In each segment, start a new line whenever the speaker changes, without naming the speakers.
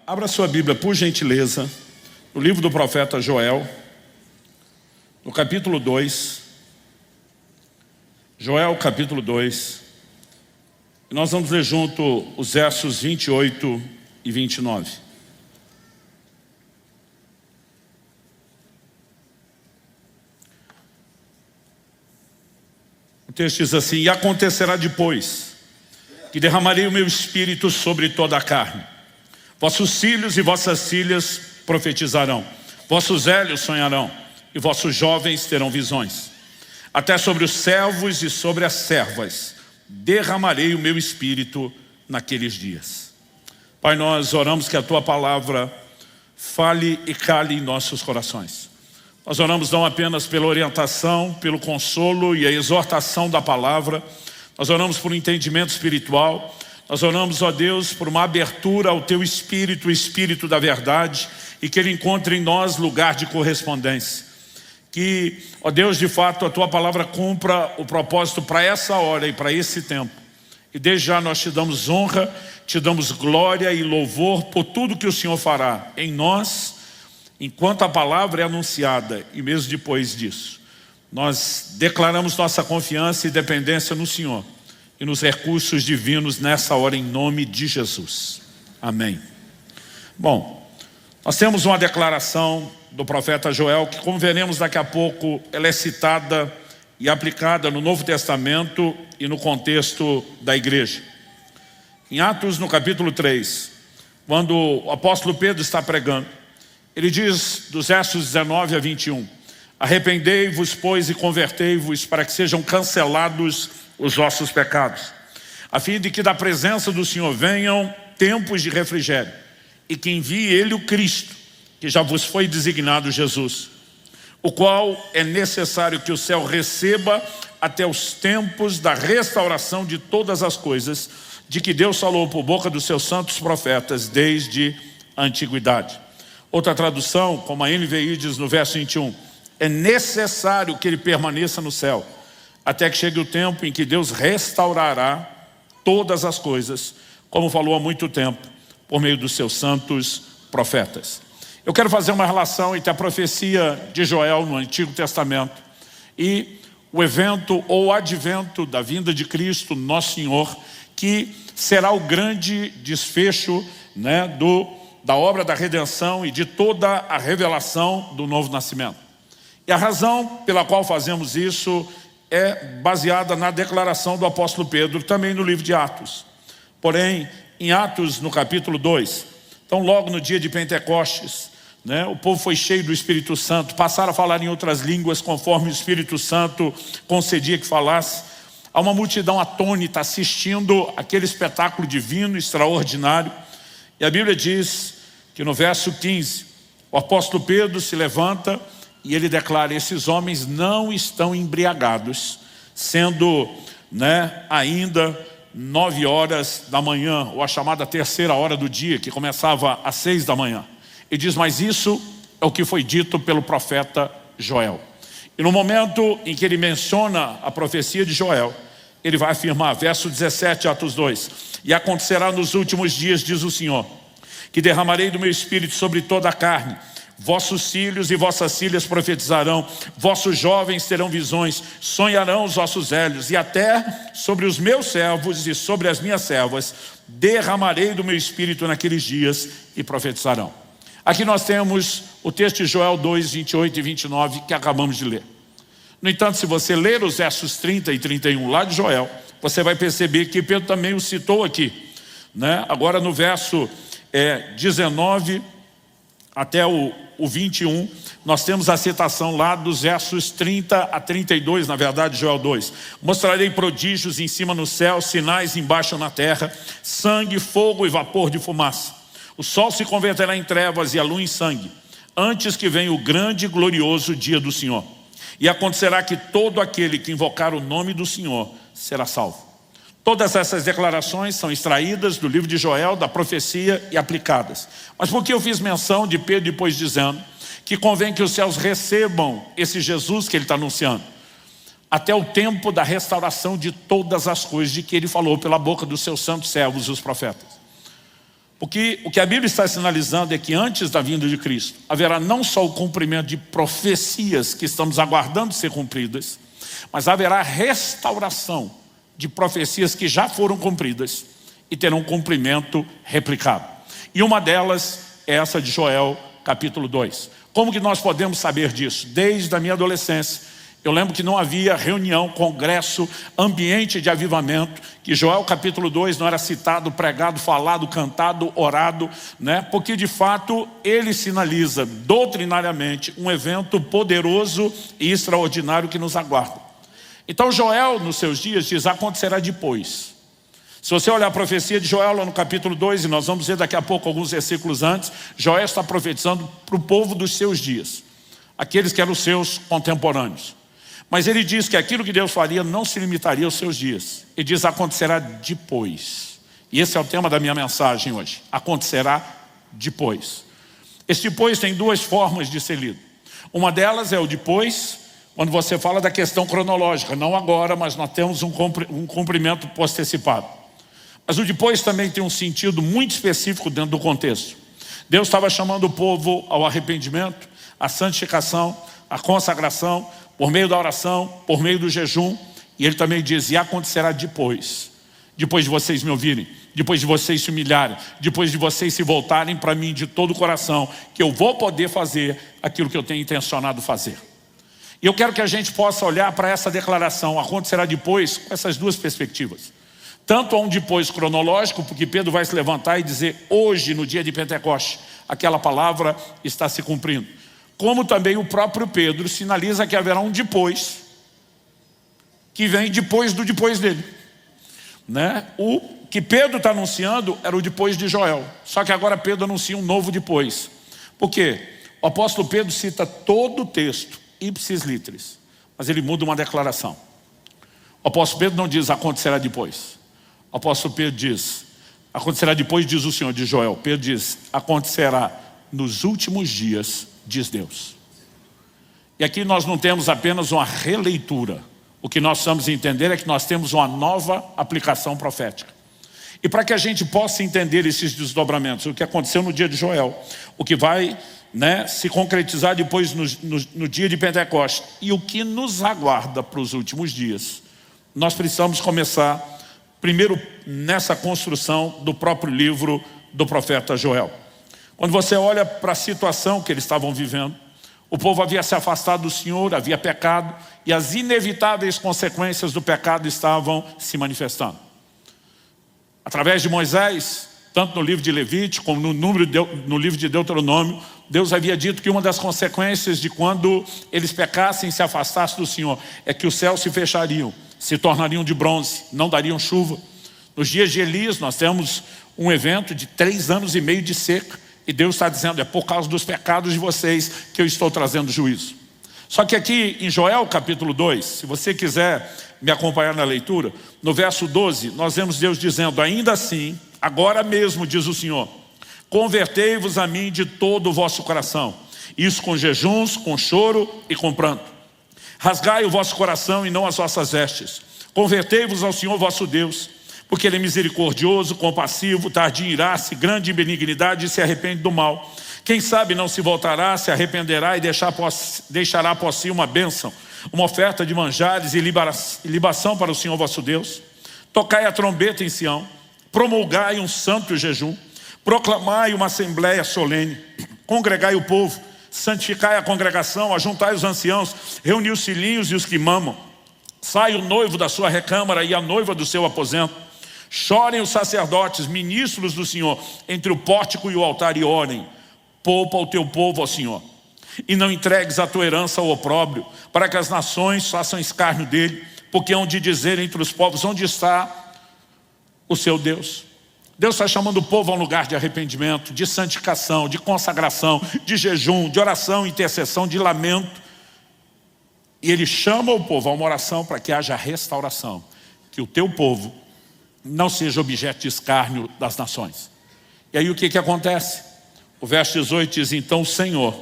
Abra sua Bíblia, por gentileza, no livro do profeta Joel, no capítulo 2. Joel, capítulo 2. E nós vamos ler junto os versos 28 e 29. O texto diz assim: e acontecerá depois que derramarei o meu espírito sobre toda a carne. Vossos filhos e vossas filhas profetizarão, vossos velhos sonharão, e vossos jovens terão visões. Até sobre os servos e sobre as servas derramarei o meu espírito naqueles dias. Pai, nós oramos que a Tua palavra fale e cale em nossos corações. Nós oramos não apenas pela orientação, pelo consolo e a exortação da palavra. Nós oramos por um entendimento espiritual. Nós oramos, ó Deus, por uma abertura ao Teu Espírito, o Espírito da verdade, e que Ele encontre em nós lugar de correspondência. Que, ó Deus, de fato, a Tua palavra cumpra o propósito para essa hora e para esse tempo. E desde já nós Te damos honra, Te damos glória e louvor por tudo que o Senhor fará em nós, enquanto a palavra é anunciada e mesmo depois disso. Nós declaramos nossa confiança e dependência no Senhor e nos recursos divinos nessa hora, em nome de Jesus. Amém. Bom, nós temos uma declaração do profeta Joel que, como veremos daqui a pouco, ela é citada e aplicada no Novo Testamento e no contexto da igreja. Em Atos, no capítulo 3, quando o apóstolo Pedro está pregando, ele diz, dos versos 19 a 21, arrependei-vos, pois, e convertei-vos, para que sejam cancelados os vossos pecados, a fim de que da presença do Senhor venham tempos de refrigério, e que envie Ele o Cristo, que já vos foi designado Jesus, o qual é necessário que o céu receba até os tempos da restauração de todas as coisas, de que Deus falou por boca dos seus santos profetas desde a antiguidade. Outra tradução, como a NVI diz no verso 21, é necessário que ele permaneça no céu, até que chegue o tempo em que Deus restaurará todas as coisas, como falou há muito tempo, por meio dos seus santos profetas. Eu quero fazer uma relação entre a profecia de Joel no Antigo Testamento e o evento ou advento da vinda de Cristo, nosso Senhor, que será o grande desfecho, da obra da redenção e de toda a revelação do novo nascimento. E a razão pela qual fazemos isso é baseada na declaração do apóstolo Pedro, também no livro de Atos. Porém, em Atos, no capítulo 2, então logo no dia de Pentecostes, o povo foi cheio do Espírito Santo, passaram a falar em outras línguas conforme o Espírito Santo concedia que falasse. Há uma multidão atônita assistindo aquele espetáculo divino, extraordinário. E a Bíblia diz que no verso 15, o apóstolo Pedro se levanta e ele declara: esses homens não estão embriagados, sendo ainda 9 horas da manhã, ou a chamada terceira hora do dia, que começava às 6 da manhã. E diz: mas isso é o que foi dito pelo profeta Joel. E no momento em que ele menciona a profecia de Joel, ele vai afirmar, verso 17, Atos 2, e acontecerá nos últimos dias, diz o Senhor, que derramarei do meu espírito sobre toda a carne. Vossos filhos e vossas filhas profetizarão, vossos jovens terão visões, sonharão os vossos velhos, e até sobre os meus servos e sobre as minhas servas derramarei do meu espírito naqueles dias e profetizarão. Aqui nós temos o texto de Joel 2, 28 e 29 que acabamos de ler. No entanto, se você ler os versos 30 e 31 lá de Joel, você vai perceber que Pedro também o citou aqui. Agora no verso 19 até o 21, nós temos a citação lá dos versos 30 a 32, na verdade, Joel 2. Mostrarei prodígios em cima no céu, sinais embaixo na terra, sangue, fogo e vapor de fumaça. O sol se converterá em trevas e a lua em sangue, antes que venha o grande e glorioso dia do Senhor. E acontecerá que todo aquele que invocar o nome do Senhor será salvo. Todas essas declarações são extraídas do livro de Joel, da profecia e aplicadas. Mas por que eu fiz menção de Pedro depois dizendo que convém que os céus recebam esse Jesus que ele está anunciando? Até o tempo da restauração de todas as coisas de que ele falou pela boca dos seus santos servos, os profetas. Porque o que a Bíblia está sinalizando é que antes da vinda de Cristo, haverá não só o cumprimento de profecias que estamos aguardando ser cumpridas, mas haverá restauração de profecias que já foram cumpridas e terão cumprimento replicado. E uma delas é essa de Joel, capítulo 2. Como que nós podemos saber disso? Desde a minha adolescência, eu lembro que não havia reunião, congresso, ambiente de avivamento, que Joel capítulo 2 não era citado, pregado, falado, cantado, orado, né? Porque de fato ele sinaliza doutrinariamente um evento poderoso e extraordinário que nos aguarda. Então Joel nos seus dias diz, acontecerá depois. Se você olhar a profecia de Joel lá no capítulo 2, e nós vamos ver daqui a pouco alguns versículos antes, Joel está profetizando para o povo dos seus dias, aqueles que eram os seus contemporâneos. Mas ele diz que aquilo que Deus faria não se limitaria aos seus dias. Ele diz, acontecerá depois. E esse é o tema da minha mensagem hoje. Acontecerá depois. Esse depois tem duas formas de ser lido. Uma delas é o depois, quando você fala da questão cronológica. Não agora, mas nós temos um cumprimento postecipado. Mas o depois também tem um sentido muito específico dentro do contexto. Deus estava chamando o povo ao arrependimento, à santificação, à consagração, por meio da oração, por meio do jejum. E ele também diz, e acontecerá depois de vocês me ouvirem, depois de vocês se humilharem, depois de vocês se voltarem para mim de todo o coração, que eu vou poder fazer aquilo que eu tenho intencionado fazer. E eu quero que a gente possa olhar para essa declaração, acontecerá depois, com essas duas perspectivas. Tanto há um depois cronológico, porque Pedro vai se levantar e dizer, hoje, no dia de Pentecoste, aquela palavra está se cumprindo. Como também o próprio Pedro sinaliza que haverá um depois, que vem depois do depois dele, né? O que Pedro está anunciando era o depois de Joel, só que agora Pedro anuncia um novo depois. Por quê? O apóstolo Pedro cita todo o texto, ipsis literis, mas ele muda uma declaração. O apóstolo Pedro não diz acontecerá depois. O apóstolo Pedro diz, acontecerá depois, diz o Senhor, de Joel. Pedro diz, acontecerá nos últimos dias, diz Deus. E aqui nós não temos apenas uma releitura. O que nós precisamos entender é que nós temos uma nova aplicação profética. E para que a gente possa entender esses desdobramentos, o que aconteceu no dia de Joel, o que vai, né, se concretizar depois no dia de Pentecostes, e o que nos aguarda para os últimos dias, nós precisamos começar primeiro nessa construção do próprio livro do profeta Joel. Quando você olha para a situação que eles estavam vivendo, o povo havia se afastado do Senhor, havia pecado, e as inevitáveis consequências do pecado estavam se manifestando. Através de Moisés, tanto no livro de Levítico como no livro de Deuteronômio, Deus havia dito que uma das consequências de quando eles pecassem e se afastassem do Senhor é que os céus se fechariam, se tornariam de bronze, não dariam chuva. Nos dias de Elias nós temos um evento de 3 anos e meio de seca, e Deus está dizendo, é por causa dos pecados de vocês que eu estou trazendo juízo. Só que aqui em Joel capítulo 2, se você quiser me acompanhar na leitura, no verso 12, nós vemos Deus dizendo, ainda assim, agora mesmo, diz o Senhor, convertei-vos a mim de todo o vosso coração, isso com jejuns, com choro e com pranto. Rasgai o vosso coração e não as vossas vestes. Convertei-vos ao Senhor vosso Deus, porque Ele é misericordioso, compassivo, tardio em irar-se, grande em benignidade e se arrepende do mal. Quem sabe não se voltará, se arrependerá e deixará após si uma bênção, uma oferta de manjares e libação para o Senhor vosso Deus. Tocai a trombeta em Sião, promulgai um santo jejum, proclamai uma assembleia solene, congregai o povo, santificai a congregação, ajuntai os anciãos, reuni os filhinhos e os que mamam. Sai o noivo da sua recâmara e a noiva do seu aposento. Chorem os sacerdotes, ministros do Senhor, entre o pórtico e o altar, e orem. Poupa o teu povo ao Senhor, e não entregues a tua herança ao opróbrio, para que as nações façam escárnio dele, porque hão de dizer entre os povos, onde está o seu Deus? Deus está chamando o povo a um lugar de arrependimento, de santificação, de consagração, de jejum, de oração, intercessão, de lamento. E Ele chama o povo a uma oração para que haja restauração, que o teu povo não seja objeto de escárnio das nações. E aí o que acontece? O verso 18 diz, então o Senhor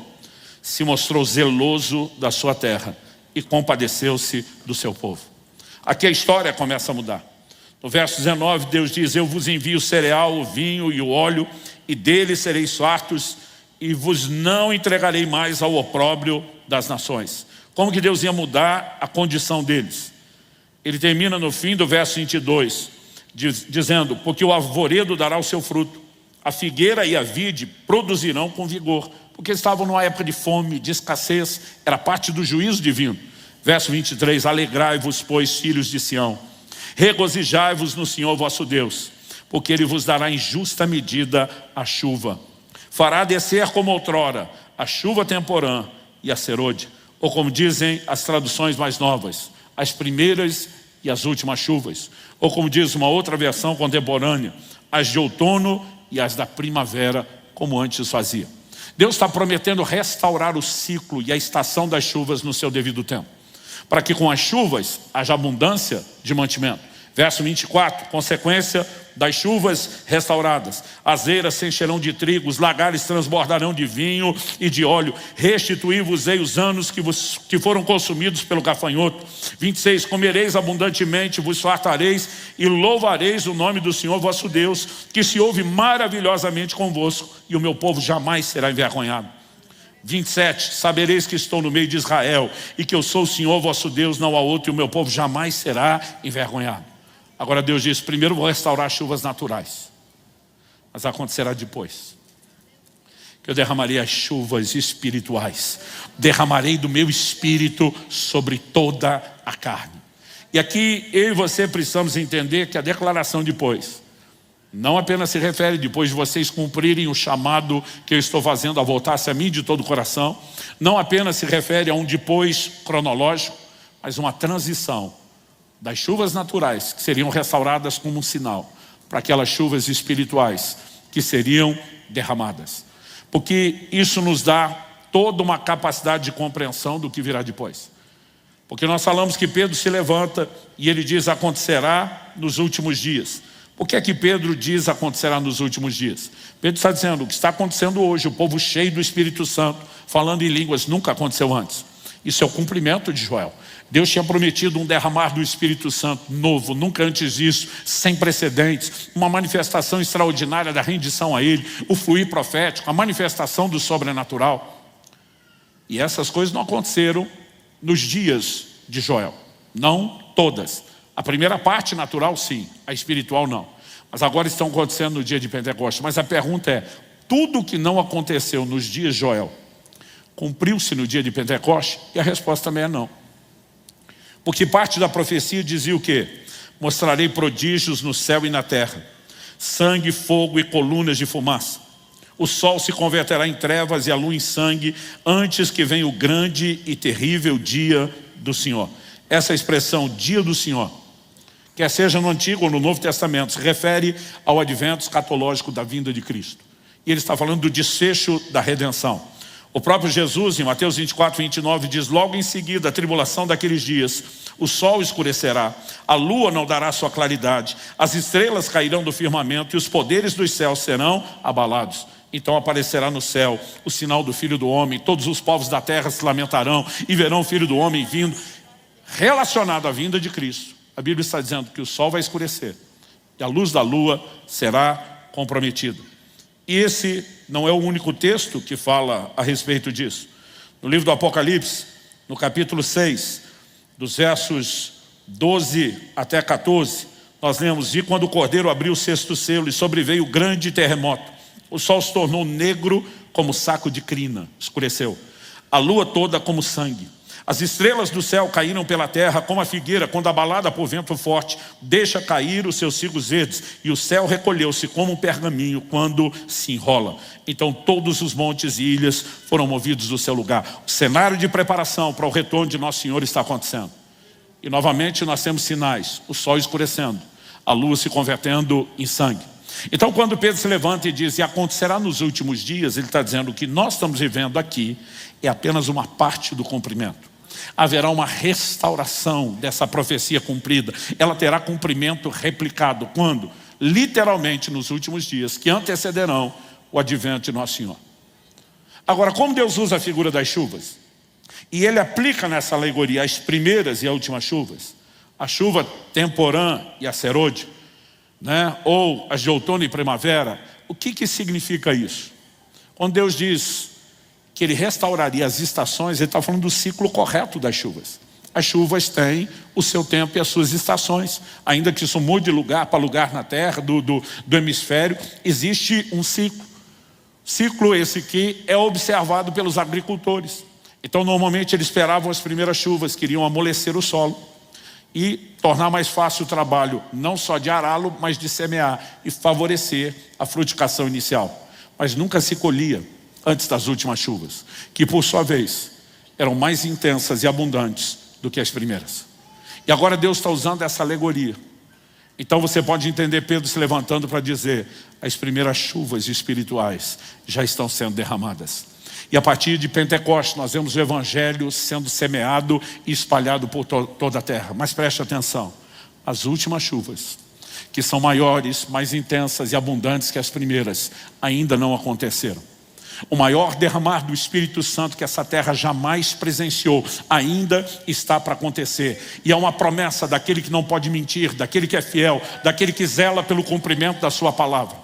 se mostrou zeloso da sua terra e compadeceu-se do seu povo. Aqui a história começa a mudar. No verso 19 Deus diz, eu vos envio o cereal, o vinho e o óleo e dele sereis fartos, e vos não entregarei mais ao opróbrio das nações. Como que Deus ia mudar a condição deles? Ele termina no fim do verso 22, dizendo: porque o arvoredo dará o seu fruto, a figueira e a vide produzirão com vigor. Porque estavam numa época de fome, de escassez, era parte do juízo divino. Verso 23, alegrai-vos, pois, filhos de Sião, regozijai-vos no Senhor vosso Deus, porque Ele vos dará em justa medida a chuva. Fará descer como outrora a chuva temporã e a serôdia, ou como dizem as traduções mais novas, as primeiras e as últimas chuvas, ou como diz uma outra versão contemporânea, as de outono e as da primavera, como antes fazia. Deus está prometendo restaurar o ciclo e a estação das chuvas no seu devido tempo, para que com as chuvas haja abundância de mantimento. Verso 24, consequência das chuvas restauradas: as eiras se encherão de trigo, os lagares transbordarão de vinho e de óleo. Restituí-vos-ei os anos que foram consumidos pelo gafanhoto. 26, comereis abundantemente, vos fartareis e louvareis o nome do Senhor vosso Deus, que se ouve maravilhosamente convosco, e o meu povo jamais será envergonhado. 27, sabereis que estou no meio de Israel, e que eu sou o Senhor vosso Deus, não há outro, e o meu povo jamais será envergonhado. Agora Deus diz: primeiro vou restaurar as chuvas naturais, mas acontecerá depois que eu derramarei as chuvas espirituais. Derramarei do meu espírito sobre toda a carne. E aqui eu e você precisamos entender que a declaração depois não apenas se refere depois de vocês cumprirem o chamado que eu estou fazendo a voltar-se a mim de todo o coração. Não apenas se refere a um depois cronológico, mas uma transição das chuvas naturais, que seriam restauradas como um sinal, para aquelas chuvas espirituais que seriam derramadas. Porque isso nos dá toda uma capacidade de compreensão do que virá depois. Porque nós falamos que Pedro se levanta e ele diz: acontecerá nos últimos dias. Por que é que Pedro diz acontecerá nos últimos dias? Pedro está dizendo: o que está acontecendo hoje, o povo cheio do Espírito Santo, falando em línguas, nunca aconteceu antes. Isso é o cumprimento de Joel. Deus tinha prometido um derramar do Espírito Santo novo, nunca antes disso, sem precedentes, uma manifestação extraordinária da rendição a Ele, o fluir profético, a manifestação do sobrenatural. E essas coisas não aconteceram nos dias de Joel, não todas. A primeira parte natural sim, a espiritual não. Mas agora estão acontecendo no dia de Pentecostes. Mas a pergunta é: tudo que não aconteceu nos dias de Joel cumpriu-se no dia de Pentecostes? E a resposta também é não. Porque parte da profecia dizia o quê? Mostrarei prodígios no céu e na terra, sangue, fogo e colunas de fumaça. O sol se converterá em trevas e a lua em sangue, antes que venha o grande e terrível dia do Senhor. Essa expressão, dia do Senhor, quer seja no Antigo ou no Novo Testamento, se refere ao advento escatológico da vinda de Cristo. E ele está falando do desfecho da redenção. O próprio Jesus, em Mateus 24, 29, diz: logo em seguida, a tribulação daqueles dias, o sol escurecerá, a lua não dará sua claridade, as estrelas cairão do firmamento e os poderes dos céus serão abalados. Então aparecerá no céu o sinal do Filho do Homem, todos os povos da terra se lamentarão e verão o Filho do Homem vindo. Relacionado à vinda de Cristo, a Bíblia está dizendo que o sol vai escurecer e a luz da lua será comprometida. E esse não é o único texto que fala a respeito disso. No livro do Apocalipse, no capítulo 6, dos versos 12 até 14, nós lemos: e quando o Cordeiro abriu o sexto selo e sobreveio o grande terremoto, o sol se tornou negro como saco de crina, escureceu, a lua toda como sangue. As estrelas do céu caíram pela terra como a figueira, quando abalada por vento forte, deixa cair os seus cigos verdes, e o céu recolheu-se como um pergaminho quando se enrola. Então todos os montes e ilhas foram movidos do seu lugar. O cenário de preparação para o retorno de Nosso Senhor está acontecendo. E novamente nós temos sinais: o sol escurecendo, a lua se convertendo em sangue. Então quando Pedro se levanta e diz: e acontecerá nos últimos dias, ele está dizendo que nós estamos vivendo aqui é apenas uma parte do cumprimento. Haverá uma restauração dessa profecia cumprida. Ela terá cumprimento replicado. Quando? Literalmente nos últimos dias, que antecederão o advento de Nosso Senhor. Agora, como Deus usa a figura das chuvas? E Ele aplica nessa alegoria as primeiras e as últimas chuvas. A chuva temporã e a serôdia né? Ou as de outono e primavera. O que significa isso? Quando Deus diz que Ele restauraria as estações, Ele está falando do ciclo correto das chuvas. As chuvas têm o seu tempo e as suas estações. Ainda que isso mude de lugar para lugar na terra, do hemisfério, existe um ciclo. Ciclo esse que é observado pelos agricultores. Então, normalmente, eles esperavam as primeiras chuvas, queriam amolecer o solo e tornar mais fácil o trabalho, não só de ará-lo, mas de semear e favorecer a frutificação inicial. Mas nunca se colhia antes das últimas chuvas, que por sua vez eram mais intensas e abundantes do que as primeiras. E agora Deus está usando essa alegoria. Então você pode entender Pedro se levantando para dizer: as primeiras chuvas espirituais já estão sendo derramadas. E a partir de Pentecostes nós vemos o Evangelho sendo semeado e espalhado por toda a terra. Mas preste atenção, as últimas chuvas, que são maiores, mais intensas e abundantes que as primeiras, ainda não aconteceram. O maior derramar do Espírito Santo que essa terra jamais presenciou ainda está para acontecer. E é uma promessa daquele que não pode mentir, daquele que é fiel, daquele que zela pelo cumprimento da sua palavra.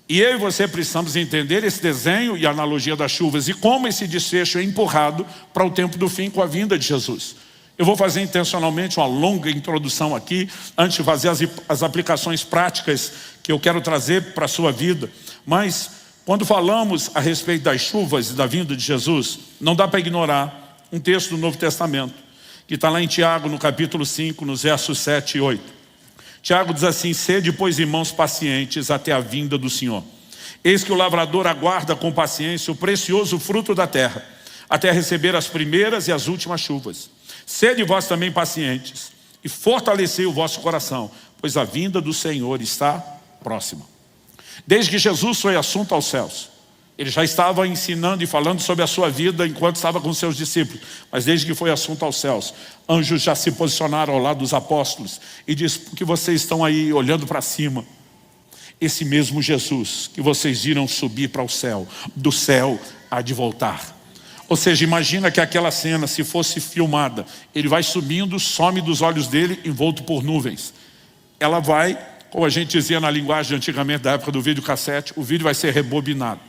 E eu e você precisamos entender esse desenho e a analogia das chuvas e como esse desfecho é empurrado para o tempo do fim com a vinda de Jesus. Eu vou fazer intencionalmente uma longa introdução aqui, antes de fazer as aplicações práticas que eu quero trazer para a sua vida. Mas quando falamos a respeito das chuvas e da vinda de Jesus, não dá para ignorar um texto do Novo Testamento, que está lá em Tiago, no capítulo 5, nos versos 7 e 8. Tiago diz assim: sede, pois, irmãos, pacientes até a vinda do Senhor. Eis que o lavrador aguarda com paciência o precioso fruto da terra, até receber as primeiras e as últimas chuvas. Sede vós também pacientes, e fortalecei o vosso coração, pois a vinda do Senhor está próxima. Desde que Jesus foi assunto aos céus, Ele já estava ensinando e falando sobre a sua vida enquanto estava com seus discípulos. Mas desde que foi assunto aos céus, anjos já se posicionaram ao lado dos apóstolos e diz: porque vocês estão aí olhando para cima, esse mesmo Jesus que vocês viram subir para o céu, do céu há de voltar. Ou seja, imagina que aquela cena, se fosse filmada, Ele vai subindo, some dos olhos dele, envolto por nuvens. Ela vai, como a gente dizia na linguagem antigamente da época do videocassete, o vídeo vai ser rebobinado.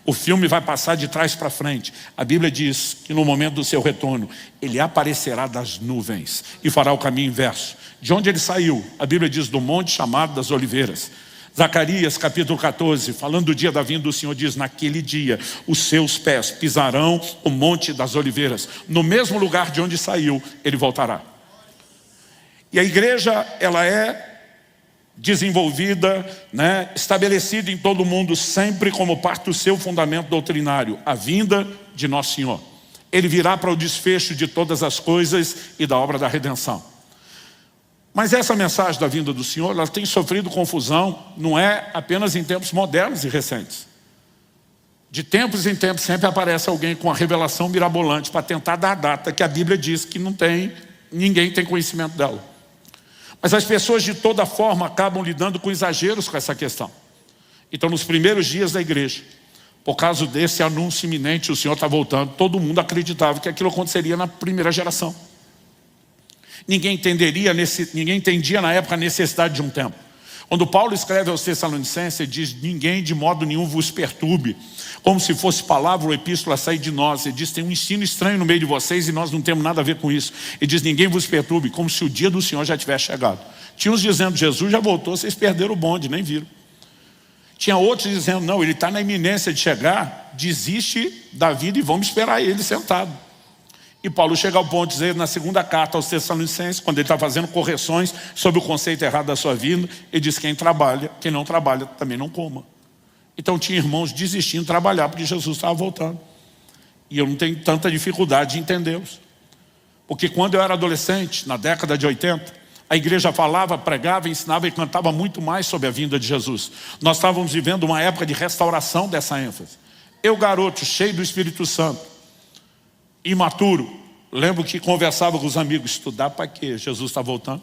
O filme vai passar de trás para frente. A Bíblia diz que no momento do seu retorno, Ele aparecerá das nuvens e fará o caminho inverso. De onde Ele saiu? A Bíblia diz do monte chamado das oliveiras. Zacarias capítulo 14, falando do dia da vinda do Senhor, diz: naquele dia os seus pés pisarão o monte das oliveiras. No mesmo lugar de onde saiu, Ele voltará. E a igreja, ela é desenvolvida, estabelecida em todo o mundo, sempre como parte do seu fundamento doutrinário, a vinda de Nosso Senhor. Ele virá para o desfecho de todas as coisas e da obra da redenção. Mas essa mensagem da vinda do Senhor, ela tem sofrido confusão, não é apenas em tempos modernos e recentes. De tempos em tempos sempre aparece alguém com uma revelação mirabolante para tentar dar a data que a Bíblia diz que ninguém tem conhecimento dela. Mas as pessoas de toda forma acabam lidando com exageros com essa questão. Então, nos primeiros dias da igreja, por causa desse anúncio iminente, o Senhor está voltando, todo mundo acreditava que aquilo aconteceria na primeira geração. Ninguém entendia na época a necessidade de um tempo. Quando Paulo escreve aos Tessalonicenses, ele diz: ninguém de modo nenhum vos perturbe, como se fosse palavra ou epístola a sair de nós. Ele diz: tem um ensino estranho no meio de vocês e nós não temos nada a ver com isso. Ele diz: ninguém vos perturbe, como se o dia do Senhor já tivesse chegado. Tinha uns dizendo: Jesus já voltou, vocês perderam o bonde, nem viram. Tinha outros dizendo: não, ele está na iminência de chegar, desiste da vida e vamos esperar ele sentado. E Paulo chega ao ponto de dizer na segunda carta aos Tessalonicenses, quando ele está fazendo correções sobre o conceito errado da sua vida, ele diz: quem trabalha, quem não trabalha também não coma. Então tinha irmãos desistindo de trabalhar porque Jesus estava voltando. E eu não tenho tanta dificuldade de entendê-los. Porque quando eu era adolescente, na década de 80, a igreja falava, pregava, ensinava e cantava muito mais sobre a vinda de Jesus. Nós estávamos vivendo uma época de restauração dessa ênfase. Eu, garoto, cheio do Espírito Santo, imaturo, lembro que conversava com os amigos: estudar para quê? Jesus está voltando.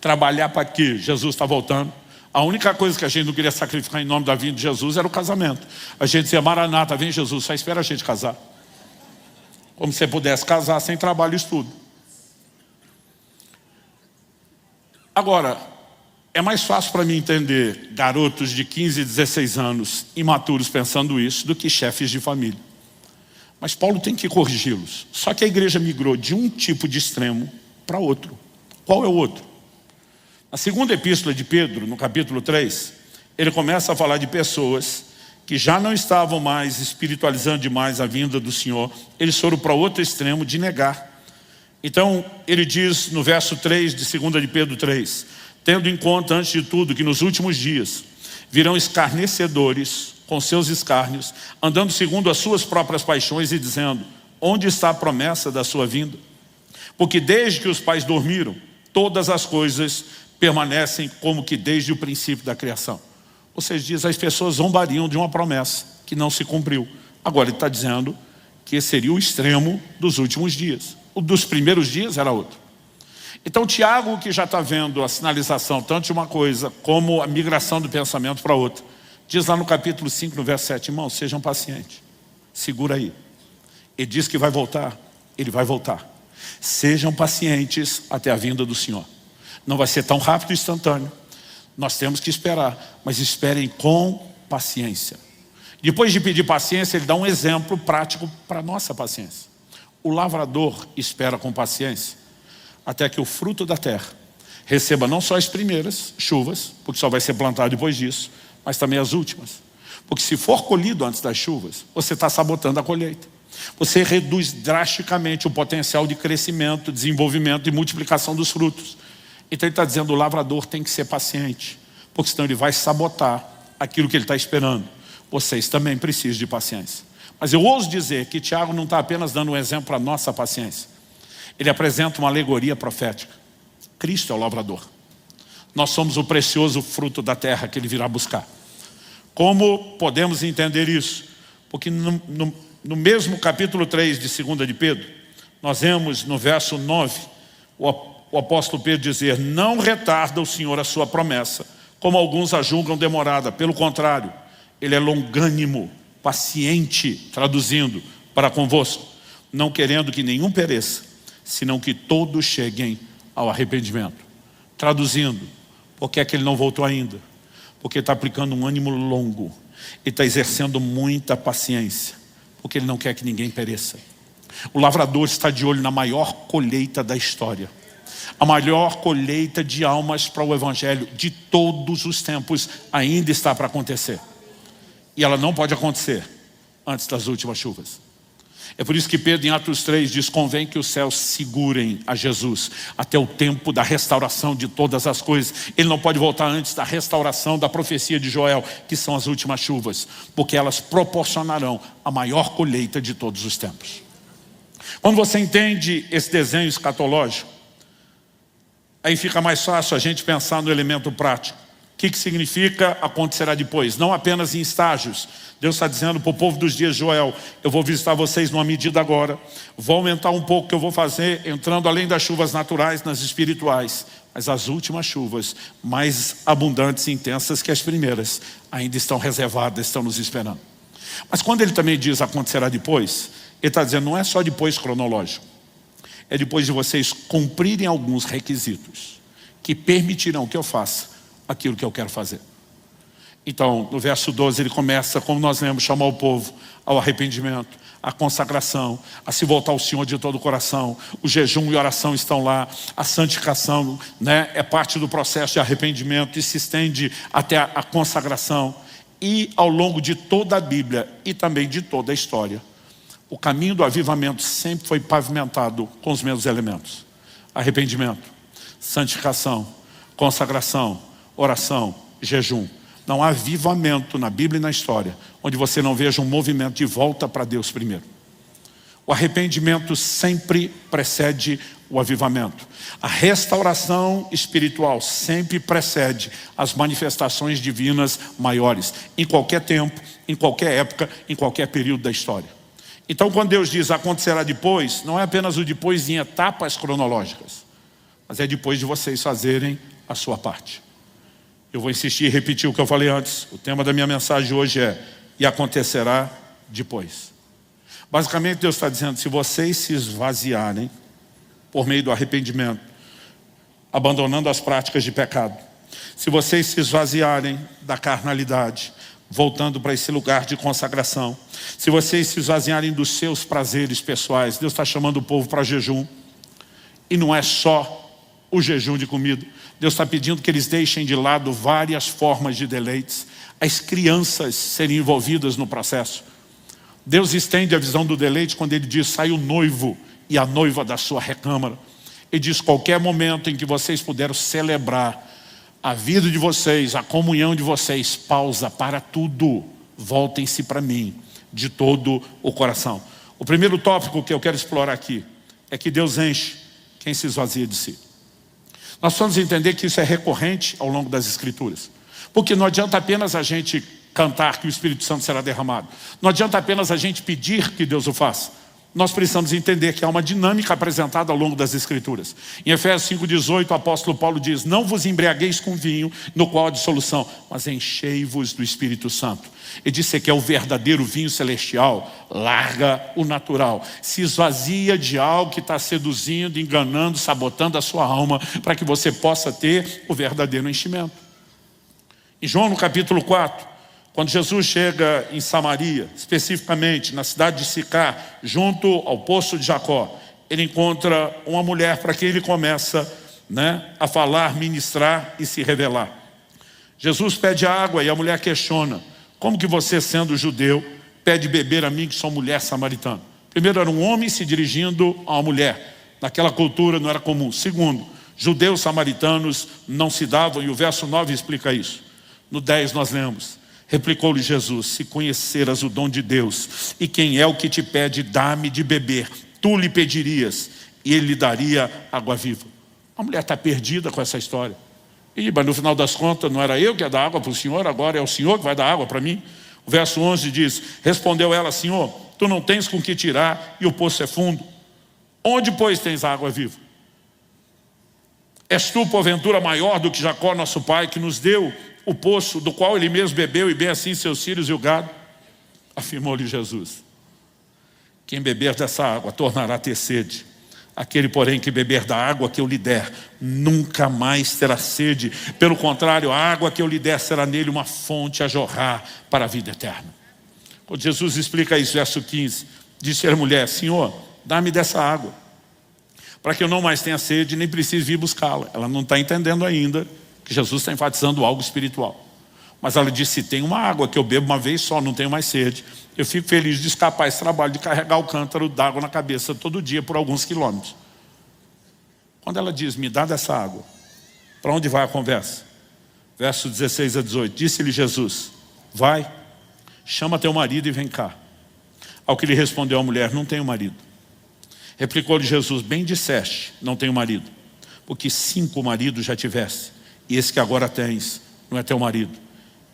Trabalhar para quê? Jesus está voltando. A única coisa que a gente não queria sacrificar em nome da vinda de Jesus era o casamento. A gente dizia: Maranata, vem Jesus, só espera a gente casar. Como se você pudesse casar sem trabalho e estudo. Agora, É mais fácil para mim entender garotos de 15 e 16 anos, imaturos, pensando isso, do que chefes de família. Mas Paulo tem que corrigi-los. Só que a igreja migrou de um tipo de extremo para outro. Qual é o outro? Na segunda epístola de Pedro, no capítulo 3, ele começa a falar de pessoas que já não estavam mais espiritualizando demais a vinda do Senhor. Eles foram para outro extremo de negar. Então, ele diz no verso 3 de 2 de Pedro 3, tendo em conta, antes de tudo, que nos últimos dias virão escarnecedores com seus escárnios, andando segundo as suas próprias paixões e dizendo, onde está a promessa da sua vinda? Porque desde que os pais dormiram, todas as coisas permanecem como que desde o princípio da criação. Ou seja, diz, as pessoas zombariam de uma promessa que não se cumpriu. Agora ele está dizendo que esse seria o extremo dos últimos dias. O dos primeiros dias era outro. Então Tiago, que já está vendo a sinalização tanto de uma coisa como a migração do pensamento para outra, diz lá no capítulo 5, no verso 7, irmãos, sejam pacientes, segura aí. Ele diz que vai voltar, ele vai voltar. Sejam pacientes até a vinda do Senhor. Não vai ser tão rápido e instantâneo. Nós temos que esperar, mas esperem com paciência. Depois de pedir paciência, ele dá um exemplo prático para a nossa paciência. O lavrador espera com paciência até que o fruto da terra receba não só as primeiras chuvas, porque só vai ser plantado depois disso, mas também as últimas. Porque se for colhido antes das chuvas, você está sabotando a colheita. Você reduz drasticamente o potencial de crescimento, desenvolvimento e multiplicação dos frutos. Então ele está dizendo, o lavrador tem que ser paciente, porque senão ele vai sabotar aquilo que ele está esperando. Vocês também precisam de paciência. Mas eu ouso dizer que Tiago não está apenas dando um exemplo para a nossa paciência. Ele apresenta uma alegoria profética. Cristo é o lavrador. Nós somos o precioso fruto da terra que ele virá buscar. Como podemos entender isso? Porque no mesmo capítulo 3 de 2 de Pedro, nós vemos no verso 9, o apóstolo Pedro dizer, não retarda o Senhor a sua promessa, como alguns a julgam demorada. Pelo contrário, ele é longânimo, paciente, traduzindo, para convosco, não querendo que nenhum pereça, senão que todos cheguem ao arrependimento. Traduzindo, porque é que ele não voltou ainda? Porque está aplicando um ânimo longo, ele está exercendo muita paciência, porque ele não quer que ninguém pereça. O lavrador está de olho na maior colheita da história. A maior colheita de almas para o Evangelho de todos os tempos ainda está para acontecer. E ela não pode acontecer antes das últimas chuvas. É por isso que Pedro em Atos 3 diz, convém que os céus segurem a Jesus até o tempo da restauração de todas as coisas. Ele não pode voltar antes da restauração da profecia de Joel, que são as últimas chuvas, porque elas proporcionarão a maior colheita de todos os tempos. Quando você entende esse desenho escatológico, aí fica mais fácil a gente pensar no elemento prático. O que significa acontecerá depois? Não apenas em estágios. Deus está dizendo para o povo dos dias de Joel, eu vou visitar vocês numa medida agora, vou aumentar um pouco o que eu vou fazer, entrando além das chuvas naturais, nas espirituais. Mas as últimas chuvas, mais abundantes e intensas que as primeiras, ainda estão reservadas, estão nos esperando. Mas quando ele também diz acontecerá depois, ele está dizendo não é só depois cronológico. É depois de vocês cumprirem alguns requisitos que permitirão que eu faça aquilo que eu quero fazer. Então, no verso 12, ele começa, como nós lemos, chamar o povo ao arrependimento, à consagração, a se voltar ao Senhor de todo o coração. O jejum e oração estão lá, a santificação, né, é parte do processo de arrependimento e se estende até a consagração. E ao longo de toda a Bíblia e também de toda a história, o caminho do avivamento sempre foi pavimentado com os mesmos elementos. Arrependimento, santificação, consagração, oração, jejum. Não há avivamento na Bíblia e na história onde você não veja um movimento de volta para Deus primeiro. O arrependimento sempre precede o avivamento. A restauração espiritual sempre precede as manifestações divinas maiores, em qualquer tempo, em qualquer época, em qualquer período da história. Então quando Deus diz acontecerá depois, não é apenas o depois em etapas cronológicas, mas é depois de vocês fazerem a sua parte. Eu vou insistir e repetir o que eu falei antes. O tema da minha mensagem hoje é e acontecerá depois. Basicamente Deus está dizendo, se vocês se esvaziarem por meio do arrependimento, abandonando as práticas de pecado, Se vocês se esvaziarem da carnalidade, voltando para esse lugar de consagração, se vocês se esvaziarem dos seus prazeres pessoais, Deus está chamando o povo para jejum. E não é só o jejum de comida. Deus está pedindo que eles deixem de lado várias formas de deleites, as crianças serem envolvidas no processo. Deus estende a visão do deleite quando ele diz: sai o noivo e a noiva da sua recâmara. Ele diz: qualquer momento em que vocês puderam celebrar a vida de vocês, a comunhão de vocês, pausa para tudo, voltem-se para mim de todo o coração. O primeiro tópico que eu quero explorar aqui é que Deus enche quem se esvazia de si. Nós vamos entender que isso é recorrente ao longo das Escrituras, porque não adianta apenas a gente cantar que o Espírito Santo será derramado, não adianta apenas a gente pedir que Deus o faça. Nós precisamos entender que há uma dinâmica apresentada ao longo das Escrituras. Em Efésios 5,18, o apóstolo Paulo diz: não vos embriagueis com vinho, no qual há dissolução, mas enchei-vos do Espírito Santo. Ele disse que é o verdadeiro vinho celestial, larga o natural, se esvazia de algo que está seduzindo, enganando, sabotando a sua alma, para que você possa ter o verdadeiro enchimento. Em João no capítulo 4, quando Jesus chega em Samaria, especificamente na cidade de Sicar, junto ao poço de Jacó, ele encontra uma mulher para quem ele começa a falar, ministrar e se revelar. Jesus pede água e a mulher questiona: como que você, sendo judeu, pede beber a mim que sou mulher samaritana? Primeiro, era um homem se dirigindo a uma mulher. Naquela cultura não era comum. Segundo, judeus samaritanos não se davam, e o verso 9 explica isso. No 10 nós lemos: replicou-lhe Jesus: se conheceras o dom de Deus, e quem é o que te pede, dá-me de beber, tu lhe pedirias, e ele lhe daria água viva. A mulher está perdida com essa história. Mas no final das contas, não era eu que ia dar água para o Senhor, agora é o Senhor que vai dar água para mim? O verso 11 diz: respondeu ela: Senhor, tu não tens com que tirar, e o poço é fundo. Onde, pois, tens água viva? És tu, porventura, maior do que Jacó, nosso pai, que nos deu o poço, do qual ele mesmo bebeu, e bem assim seus filhos e o gado? Afirmou-lhe Jesus: quem beber dessa água tornará a ter sede. Aquele, porém, que beber da água que eu lhe der, nunca mais terá sede. Pelo contrário, a água que eu lhe der será nele uma fonte a jorrar para a vida eterna. Quando Jesus explica isso, verso 15, disse a mulher: Senhor, dá-me dessa água, para que eu não mais tenha sede, nem precise vir buscá-la. Ela não está entendendo ainda que Jesus está enfatizando algo espiritual. Mas ela disse: se tem uma água que eu bebo uma vez só, não tenho mais sede, eu fico feliz de escapar esse trabalho de carregar o cântaro d'água na cabeça todo dia por alguns quilômetros. Quando ela diz: me dá dessa água, para onde vai a conversa? Verso 16 a 18, disse-lhe Jesus: vai, chama teu marido e vem cá. Ao que lhe respondeu a mulher: não tenho marido. Replicou-lhe Jesus: bem disseste, não tenho marido, porque 5 maridos já tiveste, e esse que agora tens não é teu marido.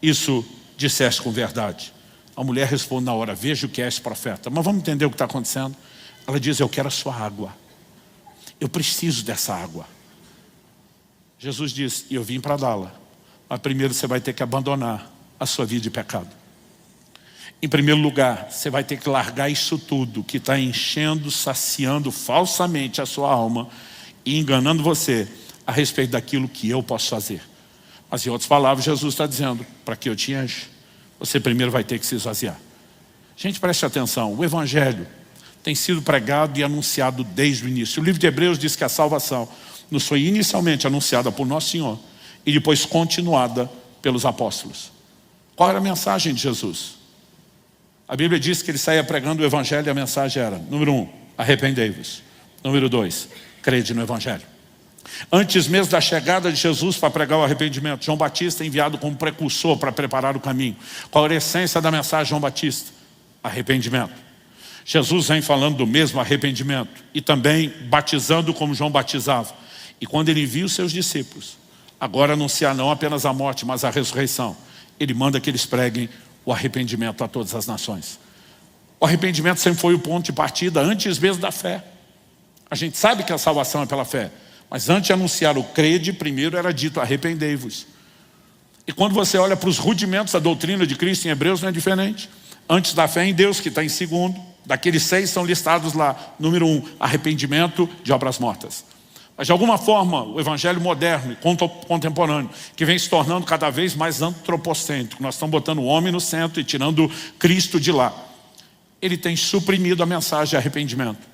Isso disseste com verdade. A mulher responde na hora: veja o que é esse profeta. Mas vamos entender o que está acontecendo. Ela diz: eu quero a sua água, eu preciso dessa água. Jesus diz: eu vim para dá-la, mas primeiro você vai ter que abandonar a sua vida de pecado. Em primeiro lugar, você vai ter que largar isso tudo que está enchendo, saciando falsamente a sua alma e enganando você a respeito daquilo que eu posso fazer. Mas em outras palavras, Jesus está dizendo: para que eu te enche, você primeiro vai ter que se esvaziar. Gente, preste atenção, o Evangelho tem sido pregado e anunciado desde o início. O livro de Hebreus diz que a salvação nos foi inicialmente anunciada por Nosso Senhor e depois continuada pelos apóstolos. Qual era a mensagem de Jesus? A Bíblia diz que ele saía pregando o Evangelho e a mensagem era: número 1, arrependei-vos. Número 2, crede no Evangelho. Antes mesmo da chegada de Jesus para pregar o arrependimento, João Batista é enviado como precursor para preparar o caminho. Qual era a essência da mensagem de João Batista? Arrependimento. Jesus vem falando do mesmo arrependimento e também batizando como João batizava. E quando ele envia os seus discípulos, agora anunciar não apenas a morte, mas a ressurreição, ele manda que eles preguem o arrependimento a todas as nações. O arrependimento sempre foi o ponto de partida, antes mesmo da fé. A gente sabe que a salvação é pela fé, mas antes de anunciar o crede, primeiro era dito: arrependei-vos. E quando você olha para os rudimentos da doutrina de Cristo em Hebreus, não é diferente. Antes da fé em Deus, que está em segundo, daqueles 6 são listados lá. Número 1, arrependimento de obras mortas. Mas de alguma forma, o evangelho moderno e contemporâneo, que vem se tornando cada vez mais antropocêntrico, nós estamos botando o homem no centro e tirando Cristo de lá, ele tem suprimido a mensagem de arrependimento.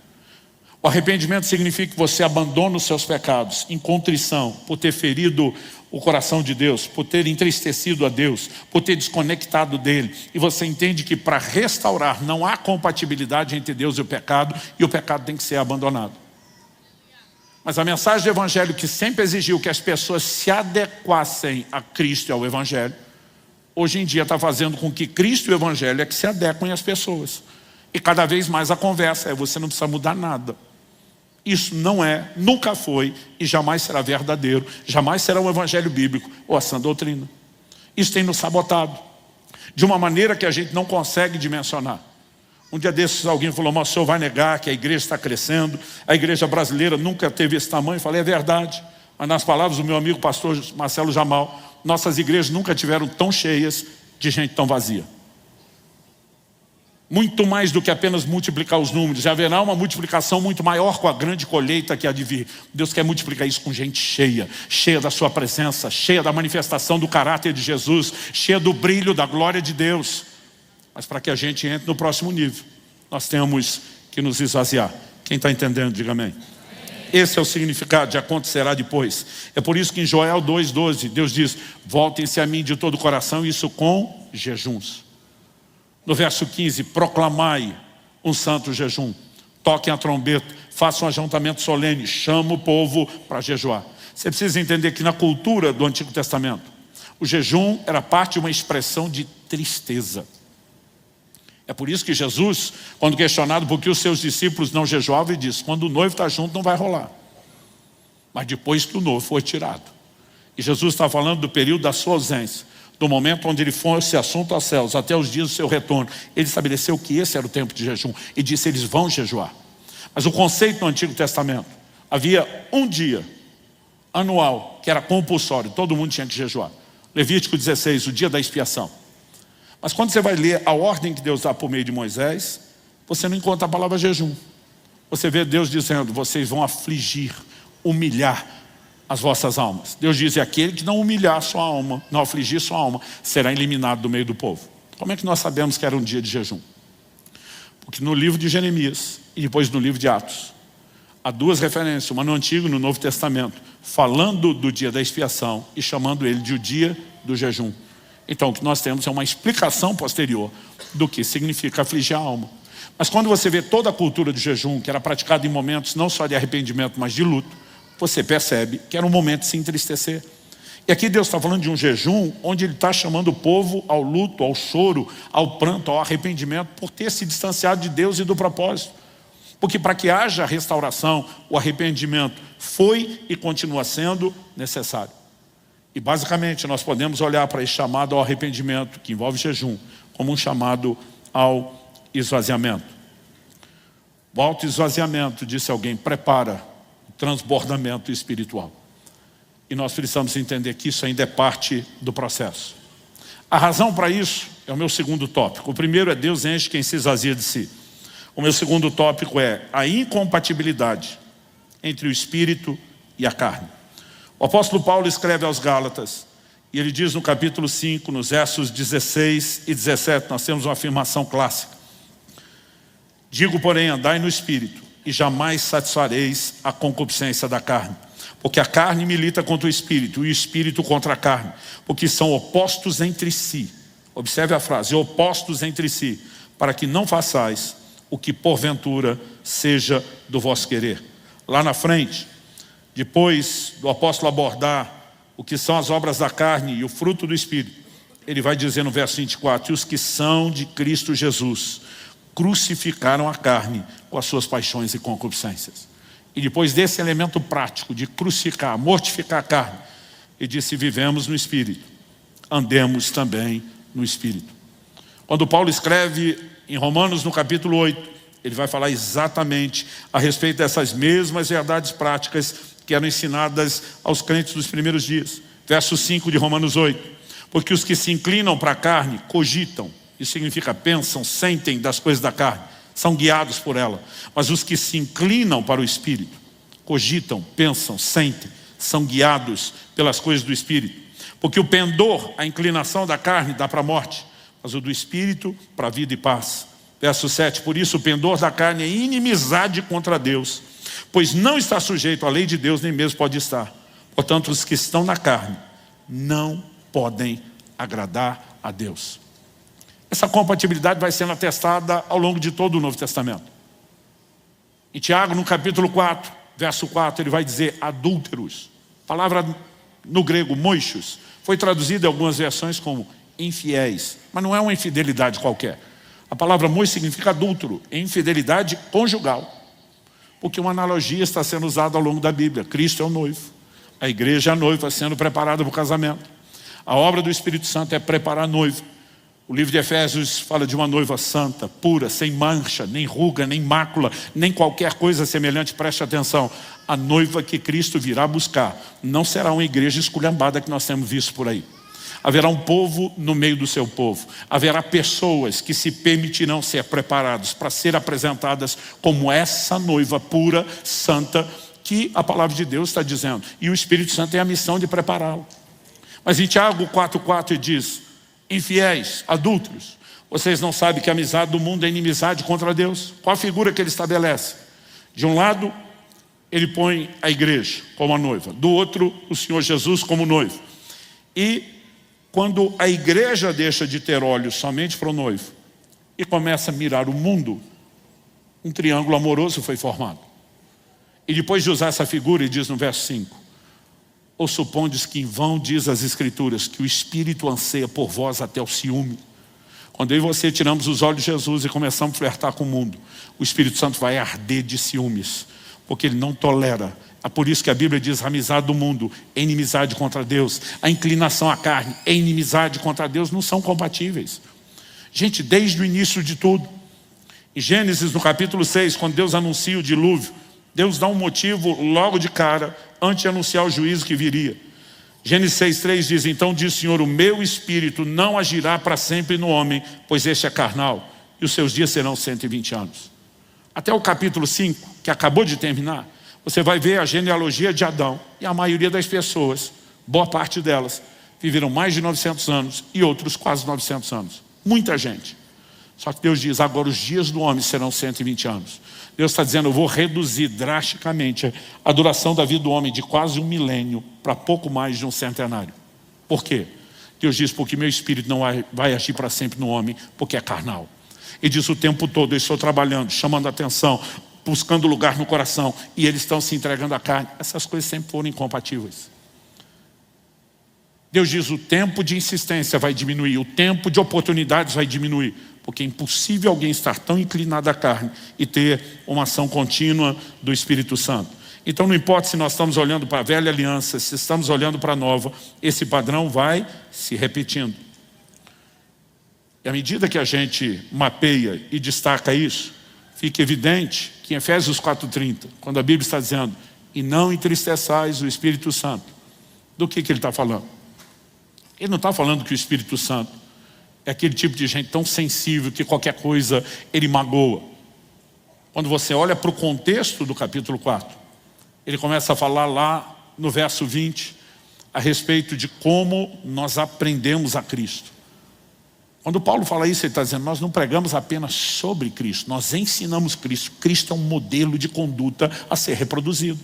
O arrependimento significa que você abandona os seus pecados em contrição, por ter ferido o coração de Deus, por ter entristecido a Deus, por ter desconectado dele. E você entende que para restaurar não há compatibilidade entre Deus e o pecado tem que ser abandonado. Mas a mensagem do evangelho, que sempre exigiu que as pessoas se adequassem a Cristo e ao evangelho, hoje em dia está fazendo com que Cristo e o evangelho é que se adequem às pessoas. E cada vez mais a conversa é: você não precisa mudar nada. Isso não é, nunca foi e jamais será verdadeiro, jamais será um evangelho bíblico ou a sã doutrina. Isso tem nos sabotado de uma maneira que a gente não consegue dimensionar. Um dia desses alguém falou: mas o senhor vai negar que a igreja está crescendo? A igreja brasileira nunca teve esse tamanho. Eu falei: é verdade. Mas nas palavras do meu amigo pastor Marcelo Jamal, nossas igrejas nunca tiveram tão cheias de gente tão vazia. Muito mais do que apenas multiplicar os números. E haverá uma multiplicação muito maior com a grande colheita que há de vir. Deus quer multiplicar isso com gente cheia, cheia da sua presença, cheia da manifestação do caráter de Jesus, cheia do brilho da glória de Deus. Mas para que a gente entre no próximo nível, nós temos que nos esvaziar. Quem está entendendo, diga amém. Esse é o significado de acontecerá depois. É por isso que em Joel 2,12 Deus diz: voltem-se a mim de todo o coração, isso com jejuns. No verso 15, proclamai um santo jejum, toquem a trombeta, façam um ajuntamento solene, chama o povo para jejuar. Você precisa entender que na cultura do Antigo Testamento, o jejum era parte de uma expressão de tristeza. É por isso que Jesus, quando questionado por que os seus discípulos não jejuavam, ele disse: quando o noivo está junto não vai rolar, mas depois que o noivo foi tirado. E Jesus está falando do período da sua ausência, do momento onde ele fosse assunto aos céus, até os dias do seu retorno. Ele estabeleceu que esse era o tempo de jejum e disse: eles vão jejuar. Mas o conceito no Antigo Testamento, havia um dia anual que era compulsório, todo mundo tinha que jejuar. Levítico 16, o dia da expiação. Mas quando você vai ler a ordem que Deus dá por meio de Moisés, você não encontra a palavra jejum. Você vê Deus dizendo: vocês vão afligir, humilhar as vossas almas. Deus diz: aquele que não humilhar sua alma, não afligir sua alma, será eliminado do meio do povo. Como é que nós sabemos que era um dia de jejum? Porque no livro de Jeremias e depois no livro de Atos, há duas referências, uma no Antigo e no Novo Testamento, falando do dia da expiação e chamando ele de o dia do jejum. Então o que nós temos é uma explicação posterior do que significa afligir a alma. Mas quando você vê toda a cultura do jejum, que era praticada em momentos não só de arrependimento, mas de luto, você percebe que era um momento de se entristecer. E aqui Deus está falando de um jejum onde Ele está chamando o povo ao luto, ao choro, ao pranto, ao arrependimento, por ter se distanciado de Deus e do propósito. Porque para que haja restauração, o arrependimento foi e continua sendo necessário. E basicamente nós podemos olhar para esse chamado ao arrependimento, que envolve jejum, como um chamado ao esvaziamento. O auto-esvaziamento, disse alguém, prepara transbordamento espiritual. E nós precisamos entender que isso ainda é parte do processo. A razão para isso é o meu segundo tópico. O primeiro é: Deus enche quem se esvazia de si. O meu segundo tópico é a incompatibilidade entre o espírito e a carne. O apóstolo Paulo escreve aos Gálatas, e ele diz no capítulo 5, nos versos 16 e 17, nós temos uma afirmação clássica: digo, porém, andai no espírito, e jamais satisfareis a concupiscência da carne. Porque a carne milita contra o espírito, e o espírito contra a carne, porque são opostos entre si. Observe a frase: opostos entre si, para que não façais o que porventura seja do vosso querer. Lá na frente, depois do apóstolo abordar o que são as obras da carne e o fruto do espírito, ele vai dizer no verso 24: e os que são de Cristo Jesus crucificaram a carne com as suas paixões e concupiscências. E depois desse elemento prático de crucificar, mortificar a carne, ele disse: vivemos no Espírito, andemos também no Espírito. Quando Paulo escreve em Romanos no capítulo 8, ele vai falar exatamente a respeito dessas mesmas verdades práticas que eram ensinadas aos crentes dos primeiros dias. Verso 5 de Romanos 8: porque os que se inclinam para a carne cogitam, isso significa pensam, sentem das coisas da carne, são guiados por ela. Mas os que se inclinam para o Espírito, cogitam, pensam, sentem, são guiados pelas coisas do Espírito. Porque o pendor, a inclinação da carne dá para a morte, mas o do Espírito para a vida e paz. Verso 7, por isso o pendor da carne é inimizade contra Deus, pois não está sujeito à lei de Deus, nem mesmo pode estar. Portanto, os que estão na carne não podem agradar a Deus. Essa compatibilidade vai sendo atestada ao longo de todo o Novo Testamento. Em Tiago, no capítulo 4, verso 4, ele vai dizer adúlteros. A palavra no grego, moichos, foi traduzida em algumas versões como infiéis, mas não é uma infidelidade qualquer. A palavra moicho significa adúltero, infidelidade conjugal. Porque uma analogia está sendo usada ao longo da Bíblia. Cristo é o noivo. A igreja é a noiva sendo preparada para o casamento. A obra do Espírito Santo é preparar a noiva. O livro de Efésios fala de uma noiva santa, pura, sem mancha, nem ruga, nem mácula, nem qualquer coisa semelhante. Preste atenção. A noiva que Cristo virá buscar não será uma igreja esculhambada que nós temos visto por aí. Haverá um povo no meio do seu povo. Haverá pessoas que se permitirão ser preparados para ser apresentadas como essa noiva pura, santa, que a palavra de Deus está dizendo. E o Espírito Santo tem a missão de prepará-lo. Mas em Tiago 4,4 diz, infiéis, adúlteros, vocês não sabem que a amizade do mundo é inimizade contra Deus? Qual a figura que ele estabelece? De um lado, ele põe a igreja como a noiva. Do outro, o Senhor Jesus como noivo. E quando a igreja deixa de ter olhos somente para o noivo e começa a mirar o mundo, um triângulo amoroso foi formado. E depois de usar essa figura, ele diz no verso 5, ou supondes que em vão diz as Escrituras, que o Espírito anseia por vós até o ciúme. Quando eu e você tiramos os olhos de Jesus e começamos a flertar com o mundo, o Espírito Santo vai arder de ciúmes, porque ele não tolera. É por isso que a Bíblia diz, a amizade do mundo é inimizade contra Deus. A inclinação à carne é inimizade contra Deus, não são compatíveis. Gente, desde o início de tudo, em Gênesis, no capítulo 6, quando Deus anuncia o dilúvio, Deus dá um motivo logo de cara, antes de anunciar o juízo que viria. Gênesis 6,3 diz, então diz o Senhor, o meu espírito não agirá para sempre no homem, pois este é carnal, e os seus dias serão 120 anos. Até o capítulo 5, que acabou de terminar, você vai ver a genealogia de Adão, e a maioria das pessoas, boa parte delas, viveram mais de 900 anos, e outros quase 900 anos. Muita gente. Só que Deus diz, agora os dias do homem serão 120 anos. Deus está dizendo, eu vou reduzir drasticamente a duração da vida do homem de quase 1 milênio para pouco mais de 1 centenário. Por quê? Deus diz, porque meu espírito não vai agir para sempre no homem, porque é carnal. Ele diz o tempo todo, eu estou trabalhando, chamando a atenção, buscando lugar no coração, e eles estão se entregando à carne. Essas coisas sempre foram incompatíveis. Deus diz, o tempo de insistência vai diminuir, o tempo de oportunidades vai diminuir, porque é impossível alguém estar tão inclinado à carne e ter uma ação contínua do Espírito Santo. Então não importa se nós estamos olhando para a velha aliança, se estamos olhando para a nova, esse padrão vai se repetindo. E à medida que a gente mapeia e destaca isso, fica evidente que em Efésios 4,30, quando a Bíblia está dizendo, e não entristeçais o Espírito Santo, do que ele está falando? Ele não está falando que o Espírito Santo é aquele tipo de gente tão sensível que qualquer coisa ele magoa. Quando você olha para o contexto do capítulo 4, ele começa a falar lá no verso 20 a respeito de como nós aprendemos a Cristo. Quando Paulo fala isso, ele está dizendo, nós não pregamos apenas sobre Cristo, nós ensinamos Cristo. Cristo é um modelo de conduta a ser reproduzido.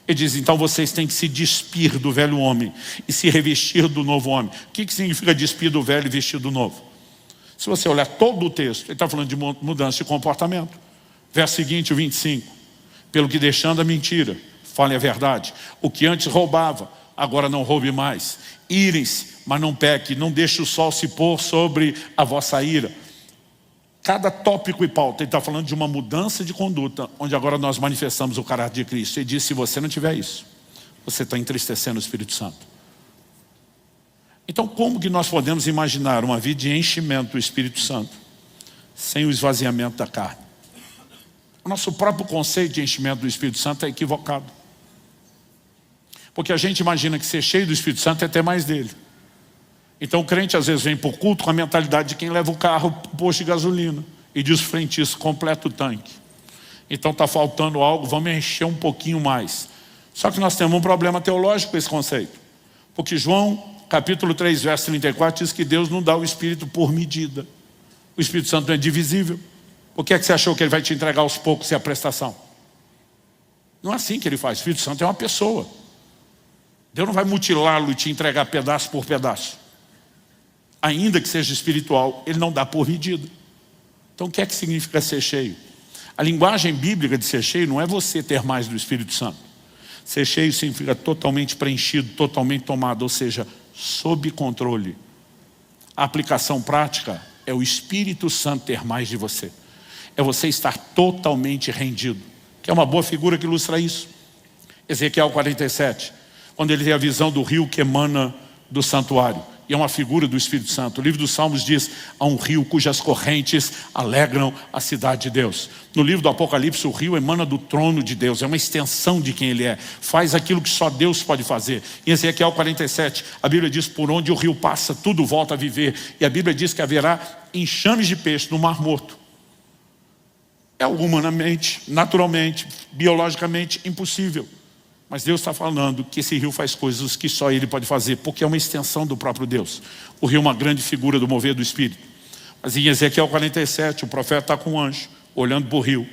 Ele diz, então vocês têm que se despir do velho homem e se revestir do novo homem. O que significa despir do velho e vestir do novo? Se você olhar todo o texto, ele está falando de mudança de comportamento. Verso seguinte, o 25. Pelo que deixando a mentira, falem a verdade. O que antes roubava, agora não roube mais. Irem-se, mas não peque. Não deixe o sol se pôr sobre a vossa ira. Cada tópico e pauta, ele está falando de uma mudança de conduta, onde agora nós manifestamos o caráter de Cristo. Ele diz, se você não tiver isso, você está entristecendo o Espírito Santo. Então como que nós podemos imaginar uma vida de enchimento do Espírito Santo, sem o esvaziamento da carne? O nosso próprio conceito de enchimento do Espírito Santo é equivocado. Porque a gente imagina que ser cheio do Espírito Santo é ter mais dele. Então o crente às vezes vem para o culto com a mentalidade de quem leva o carro para o posto de gasolina e diz o frentista, completa o tanque. Então está faltando algo, vamos encher um pouquinho mais. Só que nós temos um problema teológico com esse conceito. Porque João, capítulo 3, verso 34, diz que Deus não dá o Espírito por medida. O Espírito Santo não é divisível. Por que é que você achou que ele vai te entregar aos poucos sem a prestação? Não é assim que ele faz. O Espírito Santo é uma pessoa. Deus não vai mutilá-lo e te entregar pedaço por pedaço. Ainda que seja espiritual, ele não dá por medida. Então o que é que significa ser cheio? A linguagem bíblica de ser cheio não é você ter mais do Espírito Santo. Ser cheio significa totalmente preenchido, totalmente tomado, ou seja, sob controle. A aplicação prática é o Espírito Santo ter mais de você. É você estar totalmente rendido. Que é uma boa figura que ilustra isso. Ezequiel 47, quando ele tem a visão do rio que emana do santuário. E é uma figura do Espírito Santo. O livro dos Salmos diz, há um rio cujas correntes alegram a cidade de Deus. No livro do Apocalipse, o rio emana do trono de Deus, é uma extensão de quem ele é. Faz aquilo que só Deus pode fazer. Em Ezequiel 47, a Bíblia diz, por onde o rio passa, tudo volta a viver. E a Bíblia diz que haverá enxames de peixe no Mar Morto. É humanamente, naturalmente, biologicamente impossível. Mas Deus está falando que esse rio faz coisas que só Ele pode fazer, porque é uma extensão do próprio Deus. O rio é uma grande figura do mover do Espírito. Mas em Ezequiel 47, o profeta está com um anjo, olhando para o rio.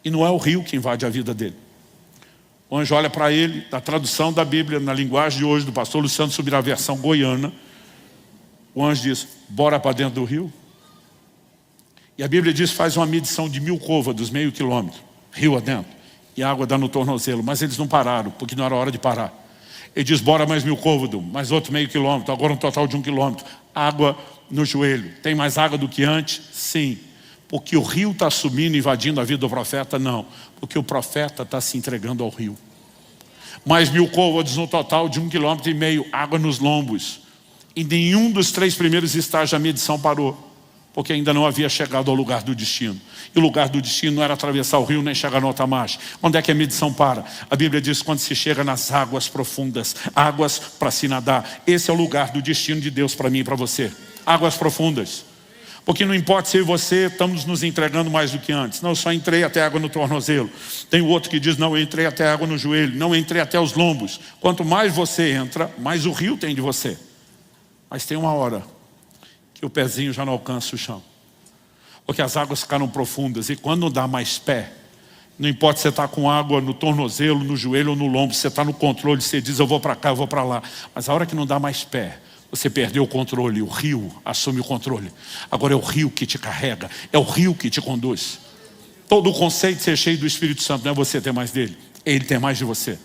E não é o rio que invade a vida dele. O anjo olha para ele, na tradução da Bíblia, na linguagem de hoje, do pastor Luciano Subirá, a versão goiana. O anjo diz, bora para dentro do rio. E a Bíblia diz, faz uma medição de 1000 côvados, meio quilômetro, rio adentro. E a água dá no tornozelo, mas eles não pararam, porque não era hora de parar. Ele diz, bora mais 1000 côvados, mais outro meio quilômetro, agora um total de 1 quilômetro. Água no joelho. Tem mais água do que antes? Sim. Porque o rio está subindo, invadindo a vida do profeta? Não. Porque o profeta está se entregando ao rio. Mais 1000 côvados no total de 1,5 km, água nos lombos. Em nenhum dos 3 primeiros estágios a medição parou. Porque ainda não havia chegado ao lugar do destino. E o lugar do destino não era atravessar o rio nem chegar no outra margem. Onde é que a medição para? A Bíblia diz quando se chega nas águas profundas. Águas para se nadar. Esse é o lugar do destino de Deus para mim e para você. Águas profundas. Porque não importa se eu e você estamos nos entregando mais do que antes. Não, eu só entrei até água no tornozelo. Tem outro que diz, não, eu entrei até água no joelho. Não, eu entrei até os lombos. Quanto mais você entra, mais o rio tem de você. Mas tem uma hora que o pezinho já não alcança o chão. Porque as águas ficaram profundas. E quando não dá mais pé, não importa se você está com água no tornozelo, no joelho ou no lombo, você está no controle, você diz, eu vou para cá, eu vou para lá. Mas a hora que não dá mais pé, você perdeu o controle, o rio assume o controle. Agora é o rio que te carrega, é o rio que te conduz. Todo o conceito de ser cheio do Espírito Santo não é você ter mais dele, é ele ter mais de você.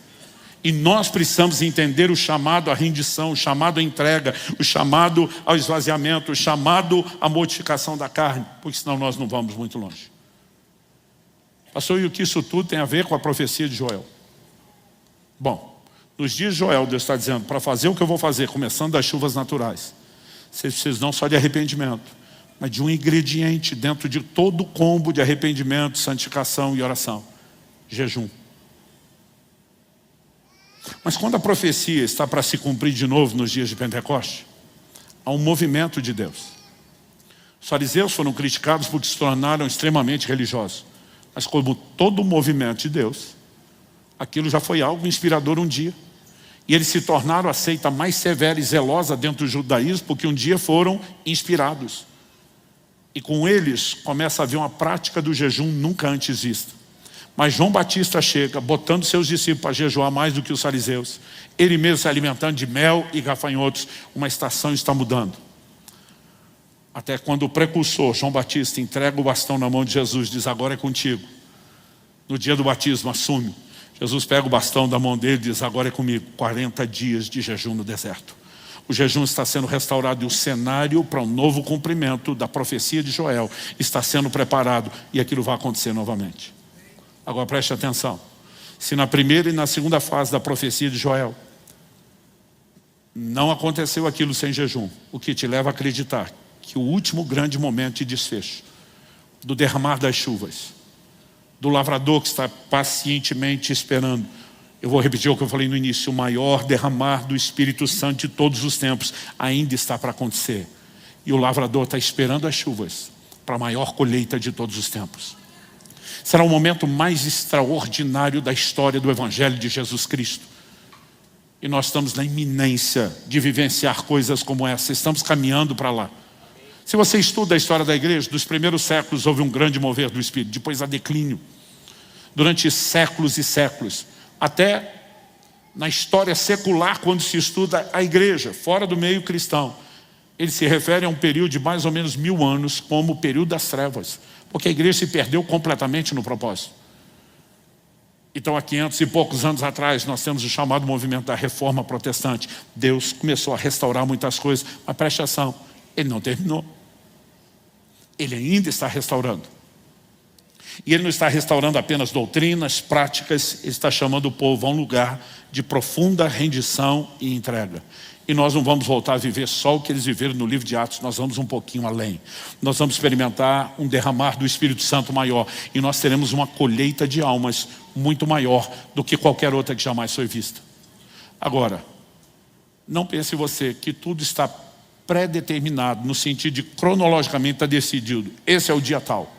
E nós precisamos entender o chamado à rendição, o chamado à entrega, o chamado ao esvaziamento, o chamado à mortificação da carne, porque senão nós não vamos muito longe. Pastor, e o que isso tudo tem a ver com a profecia de Joel? Bom, nos dias de Joel, Deus está dizendo, para fazer o que eu vou fazer, começando das chuvas naturais, vocês precisam não só de arrependimento, mas de um ingrediente dentro de todo o combo de arrependimento, santificação e oração: jejum. Mas quando a profecia está para se cumprir de novo nos dias de Pentecostes, há um movimento de Deus. Os fariseus foram criticados porque se tornaram extremamente religiosos. Mas como todo o movimento de Deus, aquilo já foi algo inspirador um dia. E eles se tornaram a seita mais severa e zelosa dentro do judaísmo, porque um dia foram inspirados. E com eles começa a haver uma prática do jejum nunca antes vista. Mas João Batista chega, botando seus discípulos para jejuar mais do que os fariseus. Ele mesmo se alimentando de mel e gafanhotos. Uma estação está mudando. Até quando o precursor, João Batista, entrega o bastão na mão de Jesus, diz, agora é contigo. No dia do batismo, assume. Jesus pega o bastão da mão dele e diz, agora é comigo. 40 dias de jejum no deserto. O jejum está sendo restaurado e o cenário para um novo cumprimento da profecia de Joel está sendo preparado. E aquilo vai acontecer novamente. Agora preste atenção. Se na primeira e na segunda fase da profecia de Joel não aconteceu aquilo sem jejum, o que te leva a acreditar que o último grande momento de desfecho, do derramar das chuvas, do lavrador que está pacientemente esperando, eu vou repetir o que eu falei no início, o maior derramar do Espírito Santo de todos os tempos ainda está para acontecer. E o lavrador está esperando as chuvas para a maior colheita de todos os tempos. Será o momento mais extraordinário da história do Evangelho de Jesus Cristo. E nós estamos na iminência de vivenciar coisas como essa. Estamos caminhando para lá. Se você estuda a história da igreja, dos primeiros séculos houve um grande mover do Espírito. Depois há declínio. Durante séculos e séculos. Até na história secular, quando se estuda a igreja, fora do meio cristão, ele se refere a um período de mais ou menos 1000 anos, como o período das trevas. Porque a igreja se perdeu completamente no propósito. Então, há 500 e poucos anos atrás, nós temos o chamado movimento da Reforma Protestante. Deus começou a restaurar muitas coisas, mas preste atenção, Ele não terminou. Ele ainda está restaurando. E Ele não está restaurando apenas doutrinas, práticas, Ele está chamando o povo a um lugar de profunda rendição e entrega. E nós não vamos voltar a viver só o que eles viveram no livro de Atos, nós vamos um pouquinho além. Nós vamos experimentar um derramar do Espírito Santo maior. E nós teremos uma colheita de almas muito maior do que qualquer outra que jamais foi vista. Agora, não pense você que tudo está pré-determinado, no sentido de cronologicamente está decidido. Esse é o dia tal.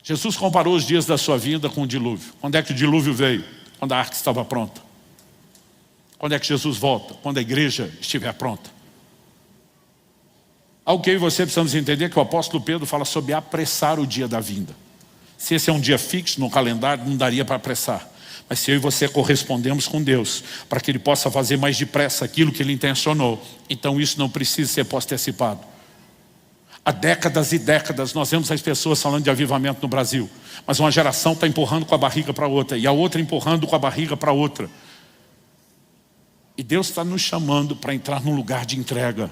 Jesus comparou os dias da sua vinda com o dilúvio. Quando é que o dilúvio veio? Quando a arca estava pronta. Quando é que Jesus volta? Quando a igreja estiver pronta. Algo que eu e você precisamos entender que o apóstolo Pedro fala sobre apressar o dia da vinda. Se esse é um dia fixo no calendário, não daria para apressar. Mas se eu e você correspondemos com Deus, para que Ele possa fazer mais depressa aquilo que Ele intencionou, então isso não precisa ser postecipado. Há décadas e décadas nós vemos as pessoas falando de avivamento no Brasil. Mas uma geração está empurrando com a barriga para outra, e a outra empurrando com a barriga para outra. E Deus está nos chamando para entrar num lugar de entrega,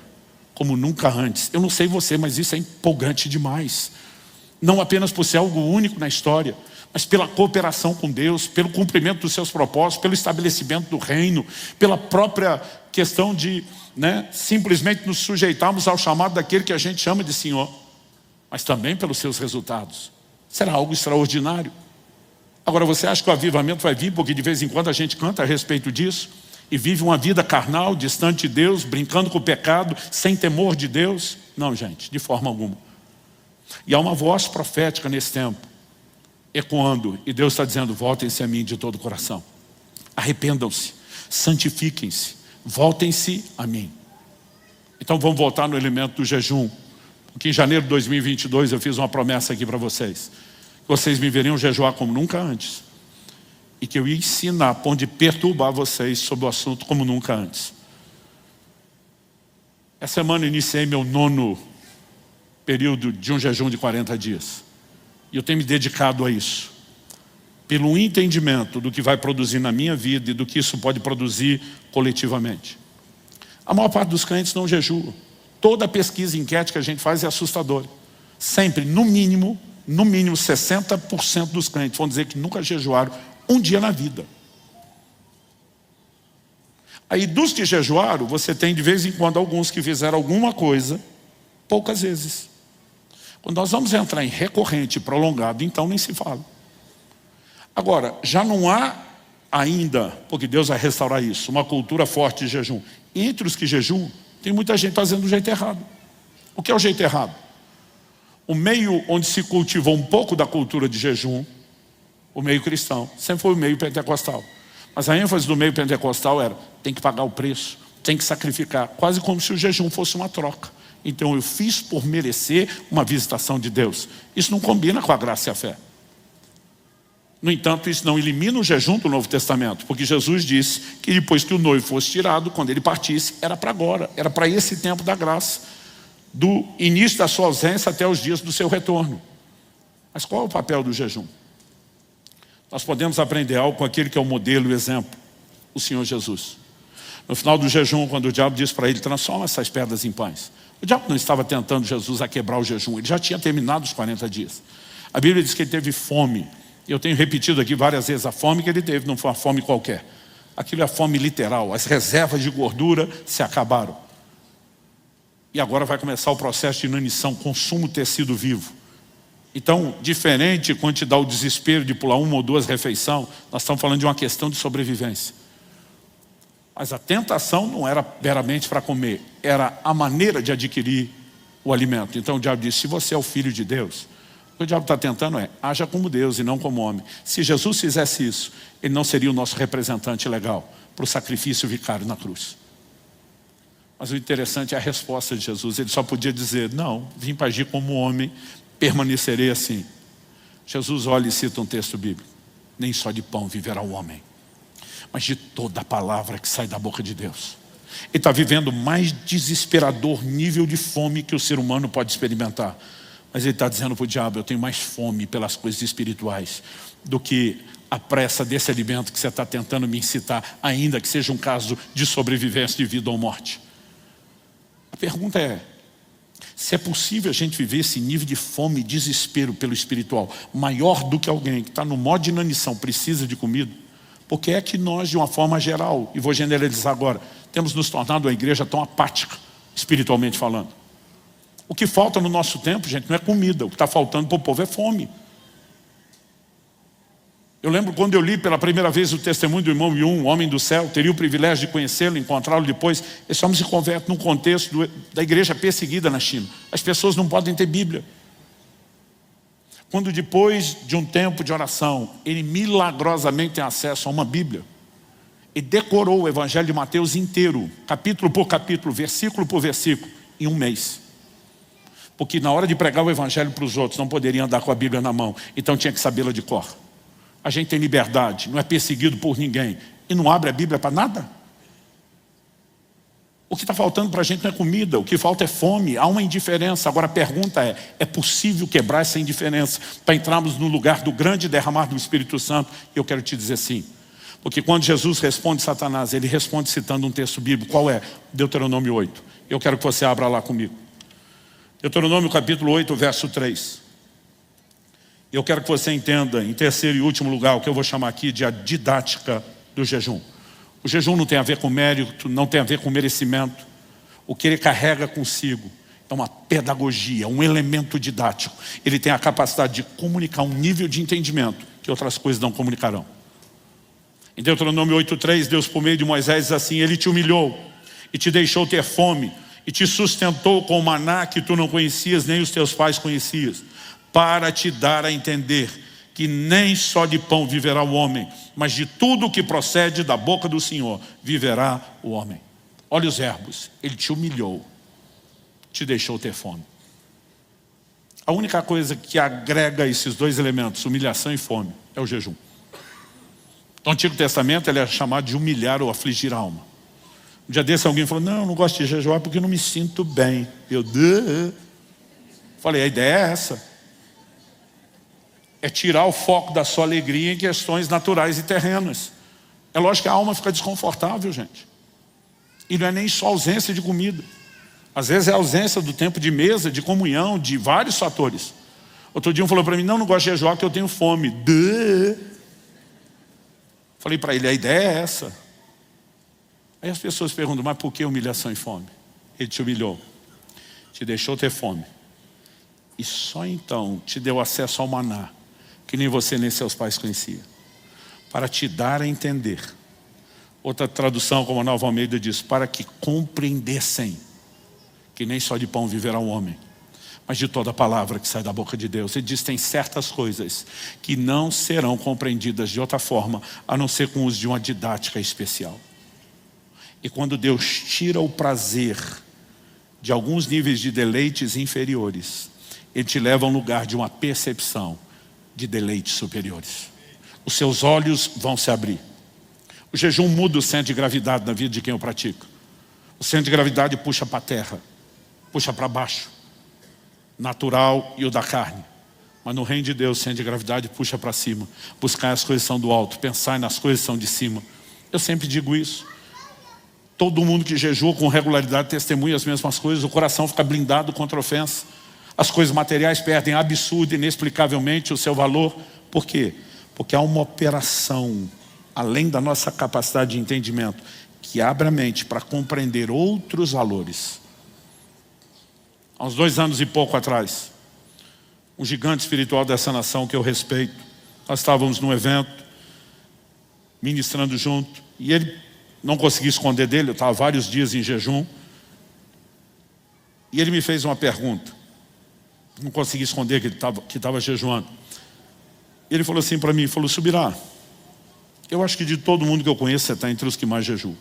como nunca antes. Eu não sei você, mas isso é empolgante demais. Não apenas por ser algo único na história, mas pela cooperação com Deus, pelo cumprimento dos seus propósitos, pelo estabelecimento do reino, pela própria questão de simplesmente nos sujeitarmos ao chamado daquele que a gente chama de Senhor, mas também pelos seus resultados. Será algo extraordinário. Agora, você acha que o avivamento vai vir porque de vez em quando a gente canta a respeito disso? E vive uma vida carnal, distante de Deus, brincando com o pecado, sem temor de Deus? Não, gente, de forma alguma. E há uma voz profética nesse tempo, ecoando, e Deus está dizendo: voltem-se a mim de todo o coração. Arrependam-se, santifiquem-se, voltem-se a mim. Então vamos voltar no elemento do jejum. Porque em janeiro de 2022 eu fiz uma promessa aqui para vocês. Que vocês me veriam jejuar como nunca antes. E que eu ia ensinar, a ponto de perturbar vocês sobre o assunto como nunca antes. Essa semana eu iniciei meu 9º período de um jejum de 40 dias. E eu tenho me dedicado a isso. Pelo entendimento do que vai produzir na minha vida e do que isso pode produzir coletivamente. A maior parte dos crentes não jejua. Toda pesquisa e enquete que a gente faz é assustadora. Sempre, no mínimo 60% dos crentes vão dizer que nunca jejuaram um dia na vida. Aí dos que jejuaram, você tem de vez em quando alguns que fizeram alguma coisa, poucas vezes. Quando nós vamos entrar em recorrente e prolongado, então nem se fala. Agora, já não há ainda, porque Deus vai restaurar isso, uma cultura forte de jejum. Entre os que jejuam, tem muita gente fazendo do jeito errado. O que é o jeito errado? O meio onde se cultivou um pouco da cultura de jejum, o meio cristão, sempre foi o meio pentecostal. Mas a ênfase do meio pentecostal era: tem que pagar o preço, tem que sacrificar. Quase como se o jejum fosse uma troca. Então eu fiz por merecer uma visitação de Deus. Isso não combina com a graça e a fé. No entanto, isso não elimina o jejum do Novo Testamento. Porque Jesus disse que depois que o noivo fosse tirado, quando ele partisse, era para agora. Era para esse tempo da graça. Do início da sua ausência até os dias do seu retorno. Mas qual é o papel do jejum? Nós podemos aprender algo com aquele que é o modelo e o exemplo, o Senhor Jesus. No final do jejum, quando o diabo disse para ele: transforma essas pedras em pães. O diabo não estava tentando Jesus a quebrar o jejum, ele já tinha terminado os 40 dias. A Bíblia diz que ele teve fome. Eu tenho repetido aqui várias vezes, a fome que ele teve não foi uma fome qualquer. Aquilo é a fome literal, as reservas de gordura se acabaram. E agora vai começar o processo de inanição, consumo de tecido vivo. Então, diferente quando te dá o desespero de pular 1 ou 2 refeições, nós estamos falando de uma questão de sobrevivência. Mas a tentação não era meramente para comer, era a maneira de adquirir o alimento. Então o diabo disse: se você é o Filho de Deus, que o diabo está tentando haja como Deus e não como homem. Se Jesus fizesse isso, ele não seria o nosso representante legal para o sacrifício vicário na cruz. Mas o interessante é a resposta de Jesus. Ele só podia dizer, não, vim para agir como homem, permanecerei assim. Jesus olha e cita um texto bíblico. Nem só de pão viverá o homem, mas de toda a palavra que sai da boca de Deus. Ele está vivendo o mais desesperador nível de fome que o ser humano pode experimentar. Mas ele está dizendo para o diabo, eu tenho mais fome pelas coisas espirituais do que a pressa desse alimento que você está tentando me incitar, ainda que seja um caso de sobrevivência de vida ou morte. A pergunta é, se é possível a gente viver esse nível de fome e desespero pelo espiritual, maior do que alguém que está no modo de inanição, precisa de comida, por que é que nós, de uma forma geral, e vou generalizar agora, temos nos tornado uma igreja tão apática, espiritualmente falando? O que falta no nosso tempo, gente, não é comida. O que está faltando para o povo é fome. Eu lembro quando eu li pela primeira vez o testemunho do irmão Yun, um homem do céu, teria o privilégio de conhecê-lo, encontrá-lo depois. Esse homem se converte num contexto da igreja perseguida na China. As pessoas não podem ter Bíblia. Quando depois de um tempo de oração, ele milagrosamente tem acesso a uma Bíblia, e decorou o Evangelho de Mateus inteiro, capítulo por capítulo, versículo por versículo, em um mês. Porque na hora de pregar o Evangelho para os outros, não poderia andar com a Bíblia na mão. Então tinha que sabê-la de cor. A gente tem liberdade, não é perseguido por ninguém. E não abre a Bíblia para nada. O que está faltando para a gente não é comida, o que falta é fome, há uma indiferença. Agora a pergunta é possível quebrar essa indiferença para entrarmos no lugar do grande derramar do Espírito Santo? E eu quero te dizer sim. Porque quando Jesus responde Satanás, ele responde citando um texto bíblico. Qual é? Deuteronômio 8. Eu quero que você abra lá comigo. Deuteronômio capítulo 8, verso 3. Eu quero que você entenda, em terceiro e último lugar, o que eu vou chamar aqui de a didática do jejum. O jejum não tem a ver com mérito, não tem a ver com merecimento. O que ele carrega consigo é uma pedagogia, um elemento didático. Ele tem a capacidade de comunicar um nível de entendimento que outras coisas não comunicarão. Em Deuteronômio 8:3, Deus por meio de Moisés diz assim, ele te humilhou e te deixou ter fome e te sustentou com o maná que tu não conhecias, nem os teus pais conhecias, para te dar a entender que nem só de pão viverá o homem, mas de tudo o que procede da boca do Senhor viverá o homem. Olha os verbos, ele te humilhou, te deixou ter fome. A única coisa que agrega esses dois elementos, humilhação e fome, é o jejum. No Antigo Testamento ele é chamado de humilhar ou afligir a alma. Um dia desse alguém falou, não gosto de jejuar porque eu não me sinto bem. Eu falei, a ideia é essa. É tirar o foco da sua alegria em questões naturais e terrenas. É lógico que a alma fica desconfortável, gente. E não é nem só ausência de comida. Às vezes é ausência do tempo de mesa, de comunhão, de vários fatores. Outro dia um falou para mim, não gosto de jejuar porque eu tenho fome. Falei para ele, a ideia é essa. Aí as pessoas perguntam, mas por que humilhação e fome? Ele te humilhou, te deixou ter fome. E só então te deu acesso ao maná, que nem você nem seus pais conheciam, para te dar a entender. Outra tradução, como a Nova Almeida diz, para que compreendessem que nem só de pão viverá o homem, mas de toda a palavra que sai da boca de Deus. Ele diz, tem certas coisas que não serão compreendidas de outra forma, a não ser com o uso de uma didática especial. E quando Deus tira o prazer de alguns níveis de deleites inferiores, Ele te leva a um lugar de uma percepção de deleites superiores. Os seus olhos vão se abrir. O jejum muda o centro de gravidade na vida de quem o pratica. O centro de gravidade puxa para a terra, puxa para baixo, natural e o da carne. Mas no reino de Deus, o centro de gravidade puxa para cima. Buscar as coisas que são do alto, pensar nas coisas que são de cima. Eu sempre digo isso. Todo mundo que jejua com regularidade testemunha as mesmas coisas. O coração fica blindado contra a ofensa. As coisas materiais perdem absurdo, inexplicavelmente o seu valor. Por quê? Porque há uma operação, além da nossa capacidade de entendimento, que abre a mente para compreender outros valores. Há uns 2 anos e pouco atrás, um gigante espiritual dessa nação que eu respeito, nós estávamos num evento, ministrando junto, e ele não conseguia esconder dele, eu estava vários dias em jejum, e ele me fez uma pergunta. Não consegui esconder que estava jejuando. Ele falou assim para mim, falou, Subirá, eu acho que de todo mundo que eu conheço, você está entre os que mais jejuam.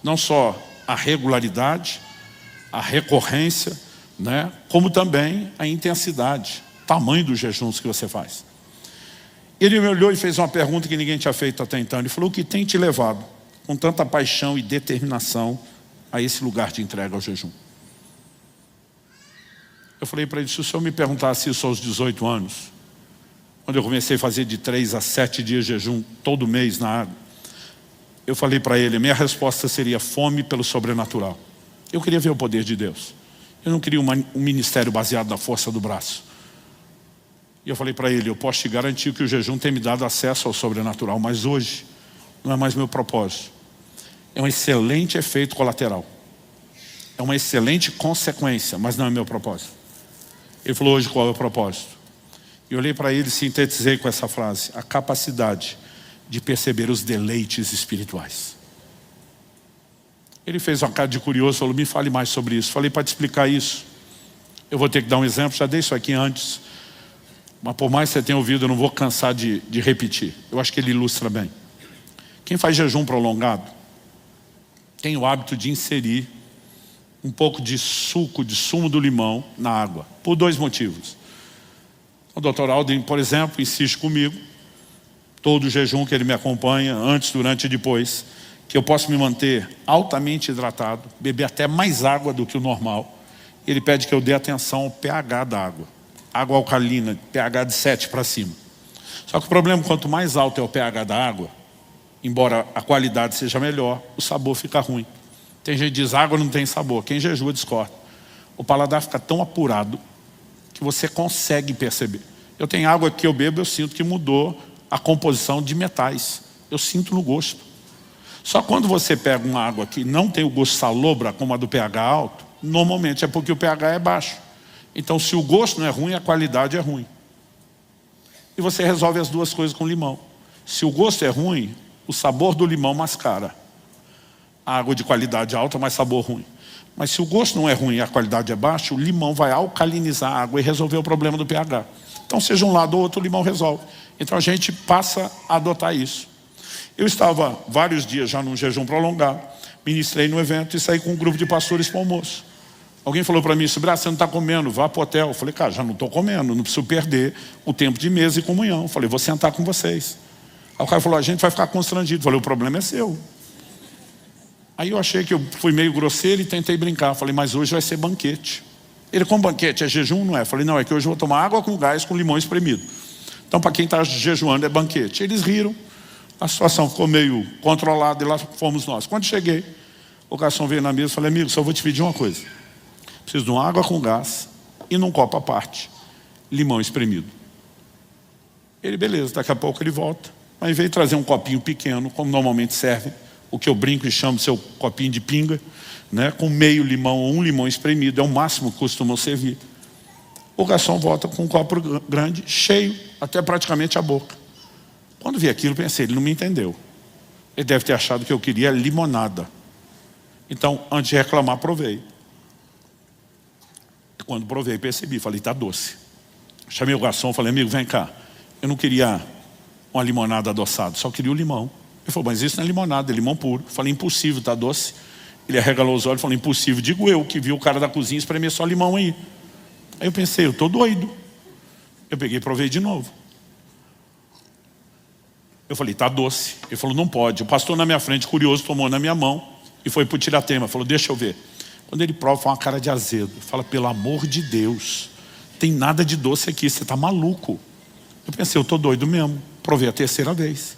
Não só a regularidade, a recorrência, né, como também a intensidade, tamanho dos jejuns que você faz. Ele me olhou e fez uma pergunta que ninguém tinha feito até então. Ele falou, o que tem te levado com tanta paixão e determinação a esse lugar de entrega ao jejum? Eu falei para ele, se o senhor me perguntasse isso aos 18 anos, quando eu comecei a fazer de 3 a 7 dias de jejum, todo mês na água, eu falei para ele, a minha resposta seria fome pelo sobrenatural. Eu queria ver o poder de Deus. Eu não queria um ministério baseado na força do braço. E eu falei para ele, eu posso te garantir que o jejum tem me dado acesso ao sobrenatural, mas hoje não é mais meu propósito. É um excelente efeito colateral. É uma excelente consequência, mas não é meu propósito. Ele falou, hoje qual é o propósito? E eu olhei para ele e sintetizei com essa frase, a capacidade de perceber os deleites espirituais. Ele fez uma cara de curioso, falou, me fale mais sobre isso. Falei, para te explicar isso, eu vou ter que dar um exemplo, já dei isso aqui antes, mas por mais que você tenha ouvido, eu não vou cansar de repetir. Eu acho que ele ilustra bem. Quem faz jejum prolongado, tem o hábito de inserir um pouco de sumo do limão na água, por 2 motivos. O Dr. Aldrin, por exemplo, insiste comigo, todo o jejum que ele me acompanha, antes, durante e depois, que eu posso me manter altamente hidratado, beber até mais água do que o normal. Ele pede que eu dê atenção ao pH da água. Água alcalina, pH de 7 para cima. Só que o problema, quanto mais alto é o pH da água, embora a qualidade seja melhor, o sabor fica ruim. Tem gente que diz, água não tem sabor. Quem jejua discorda. O paladar fica tão apurado que você consegue perceber. Eu tenho água que eu bebo, eu sinto que mudou a composição de metais. Eu sinto no gosto. Só quando você pega uma água que não tem o gosto salobra, como a do pH alto, normalmente é porque o pH é baixo. Então, se o gosto não é ruim, a qualidade é ruim. E você resolve as duas coisas com limão. Se o gosto é ruim, o sabor do limão mascara. A água de qualidade alta, mas sabor ruim. Mas se o gosto não é ruim e a qualidade é baixa, o limão vai alcalinizar a água e resolver o problema do pH. Então, seja um lado ou outro, o limão resolve. Então, a gente passa a adotar isso. Eu estava vários dias já num jejum prolongado, ministrei no evento e saí com um grupo de pastores para o almoço. Alguém falou para mim, Subirá, você não está comendo, vá para o hotel. Eu falei, cara, já não estou comendo, não preciso perder o tempo de mesa e comunhão. Eu falei, vou sentar com vocês. Aí o cara falou, a gente vai ficar constrangido. Eu falei, o problema é seu. Aí eu achei que eu fui meio grosseiro e tentei brincar. Eu falei, mas hoje vai ser banquete. Ele, como banquete, é jejum? Não é? Eu falei, não, é que hoje eu vou tomar água com gás com limão espremido. Então, para quem está jejuando, é banquete. Eles riram, a situação ficou meio controlada e lá fomos nós. Quando cheguei, o garçom veio na mesa e falei, amigo, só vou te pedir uma coisa. Preciso de uma água com gás e num copo à parte, limão espremido. Ele, beleza, daqui a pouco ele volta. Aí veio trazer um copinho pequeno, como normalmente serve, o que eu brinco e chamo de seu copinho de pinga, né, com meio limão ou um limão espremido, é o máximo que costumam servir. O garçom volta com um copo grande, cheio, até praticamente a boca. Quando vi aquilo, pensei, ele não me entendeu. Ele deve ter achado que eu queria limonada. Então, antes de reclamar, provei. E quando provei, percebi, falei, tá doce. Chamei o garçom, falei, amigo, vem cá. Eu não queria uma limonada adoçada, só queria o limão. Ele falou, mas isso não é limonada, é limão puro. Eu falei, impossível, tá doce. Ele arregalou os olhos e falou, impossível. Digo eu, que vi o cara da cozinha espremer só limão aí. Aí eu pensei, eu tô doido. Eu peguei e provei de novo. Eu falei, tá doce. Ele falou, não pode. O pastor na minha frente, curioso, tomou na minha mão e foi pro tiratema. Falou, deixa eu ver. Quando ele prova, foi uma cara de azedo. Fala, pelo amor de Deus, tem nada de doce aqui, você tá maluco. Eu pensei, eu tô doido mesmo. Provei a terceira vez.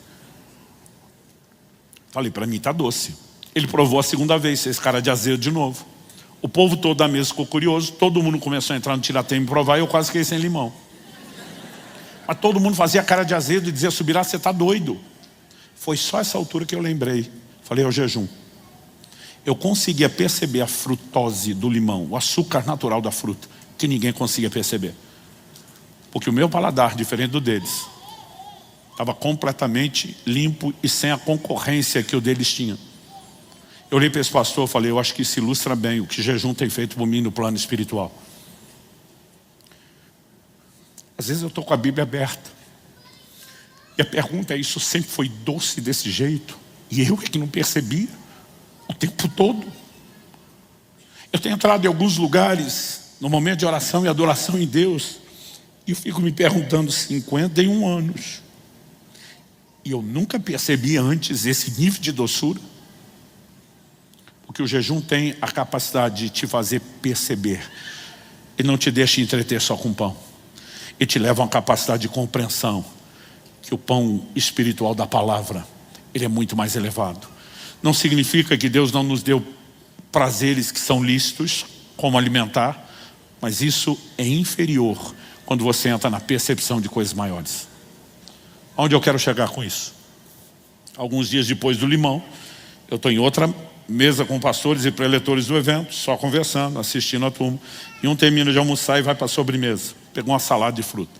Falei, para mim tá doce. Ele provou a segunda vez, fez cara de azedo de novo. O povo todo da mesa ficou curioso, todo mundo começou a entrar no tiratema e provar, e eu quase fiquei sem limão. Mas todo mundo fazia cara de azedo e dizia, Subirá, você tá doido. Foi só essa altura que eu lembrei. Falei, é o jejum. Eu conseguia perceber a frutose do limão, o açúcar natural da fruta, que ninguém conseguia perceber. Porque o meu paladar, diferente do deles, estava completamente limpo e sem a concorrência que o deles tinha. Eu olhei para esse pastor e falei, eu acho que isso ilustra bem o que jejum tem feito por mim no plano espiritual. Às vezes eu estou com a Bíblia aberta. E a pergunta é, isso sempre foi doce desse jeito? E eu é que não percebia o tempo todo. Eu tenho entrado em alguns lugares, no momento de oração e adoração em Deus, e eu fico me perguntando, 51 anos. E eu nunca percebi antes esse nível de doçura. Porque o jejum tem a capacidade de te fazer perceber. Ele não te deixa entreter só com pão. Ele te leva a uma capacidade de compreensão. Que o pão espiritual da palavra, ele é muito mais elevado. Não significa que Deus não nos deu prazeres que são lícitos, como alimentar. Mas isso é inferior quando você entra na percepção de coisas maiores. Onde eu quero chegar com isso? Alguns dias depois do limão, eu estou em outra mesa com pastores e preletores do evento, só conversando, assistindo a turma. E um termina de almoçar e vai para a sobremesa. Pegou uma salada de fruta.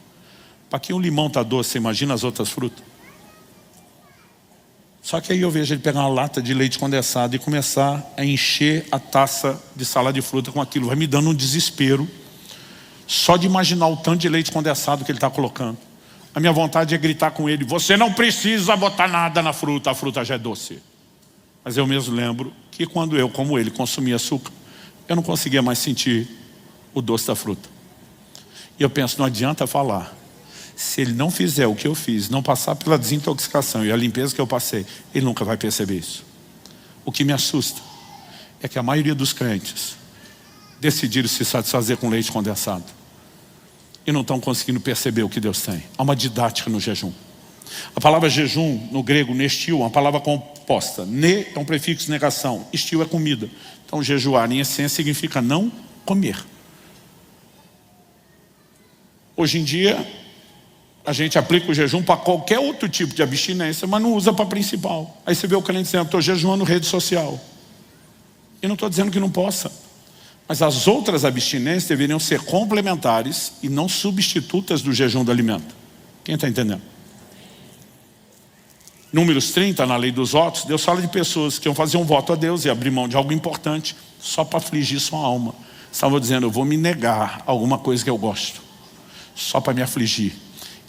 Para que um limão está doce, você imagina as outras frutas? Só que aí eu vejo ele pegar uma lata de leite condensado e começar a encher a taça de salada de fruta com aquilo. Vai me dando um desespero, só de imaginar o tanto de leite condensado que ele está colocando. A minha vontade é gritar com ele, você não precisa botar nada na fruta, a fruta já é doce. Mas eu mesmo lembro que quando eu, como ele, consumia açúcar, eu não conseguia mais sentir o doce da fruta. E eu penso, não adianta falar. Se ele não fizer o que eu fiz, não passar pela desintoxicação e a limpeza que eu passei, ele nunca vai perceber isso. O que me assusta é que a maioria dos crentes decidiram se satisfazer com leite condensado e não estão conseguindo perceber o que Deus tem. Há uma didática no jejum. A palavra jejum, no grego, nestiu, é uma palavra composta. Ne é um prefixo de negação, estiu é comida. Então jejuar, em essência, significa não comer. Hoje em dia, a gente aplica o jejum para qualquer outro tipo de abstinência, mas não usa para principal. Aí você vê o crente dizendo, estou jejuando rede social. E não estou dizendo que não possa. Mas as outras abstinências deveriam ser complementares e não substitutas do jejum do alimento. Quem está entendendo? Números 30, na lei dos votos, Deus fala de pessoas que iam fazer um voto a Deus e abrir mão de algo importante só para afligir sua alma. Estavam dizendo, eu vou me negar a alguma coisa que eu gosto, só para me afligir.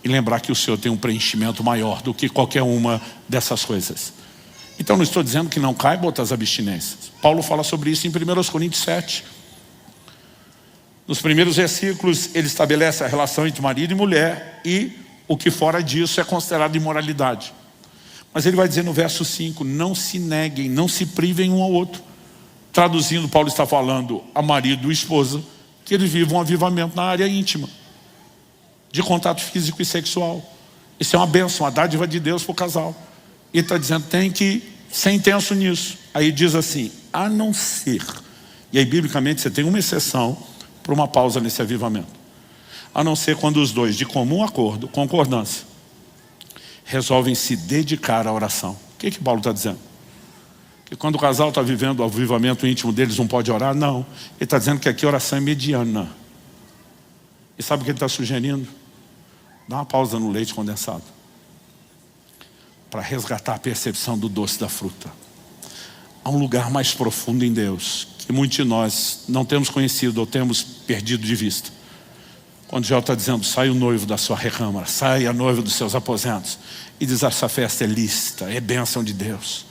E lembrar que o Senhor tem um preenchimento maior do que qualquer uma dessas coisas. Então não estou dizendo que não caibam outras abstinências. Paulo fala sobre isso em 1 Coríntios 7. Nos primeiros versículos ele estabelece a relação entre marido e mulher e o que fora disso é considerado imoralidade. Mas ele vai dizer no verso 5, não se neguem, não se privem um ao outro. Traduzindo, Paulo está falando a marido e esposa que eles vivam um avivamento na área íntima, de contato físico e sexual. Isso é uma bênção, uma dádiva de Deus para o casal. E ele está dizendo, tem que ser intenso nisso. Aí diz assim, a não ser, e aí biblicamente você tem uma exceção para uma pausa nesse avivamento. A não ser quando os dois, de comum acordo, concordância, resolvem se dedicar à oração. O que Paulo está dizendo? Que quando o casal está vivendo o avivamento íntimo deles, não pode orar? Não. Ele está dizendo que aqui a oração é mediana. E sabe o que ele está sugerindo? Dá uma pausa no leite condensado. Para resgatar a percepção do doce da fruta. Há um lugar mais profundo em Deus, que muitos de nós não temos conhecido ou temos perdido de vista. Quando Jó está dizendo, sai o noivo da sua recâmara, sai a noiva dos seus aposentos. E diz, essa festa é lícita, é bênção de Deus.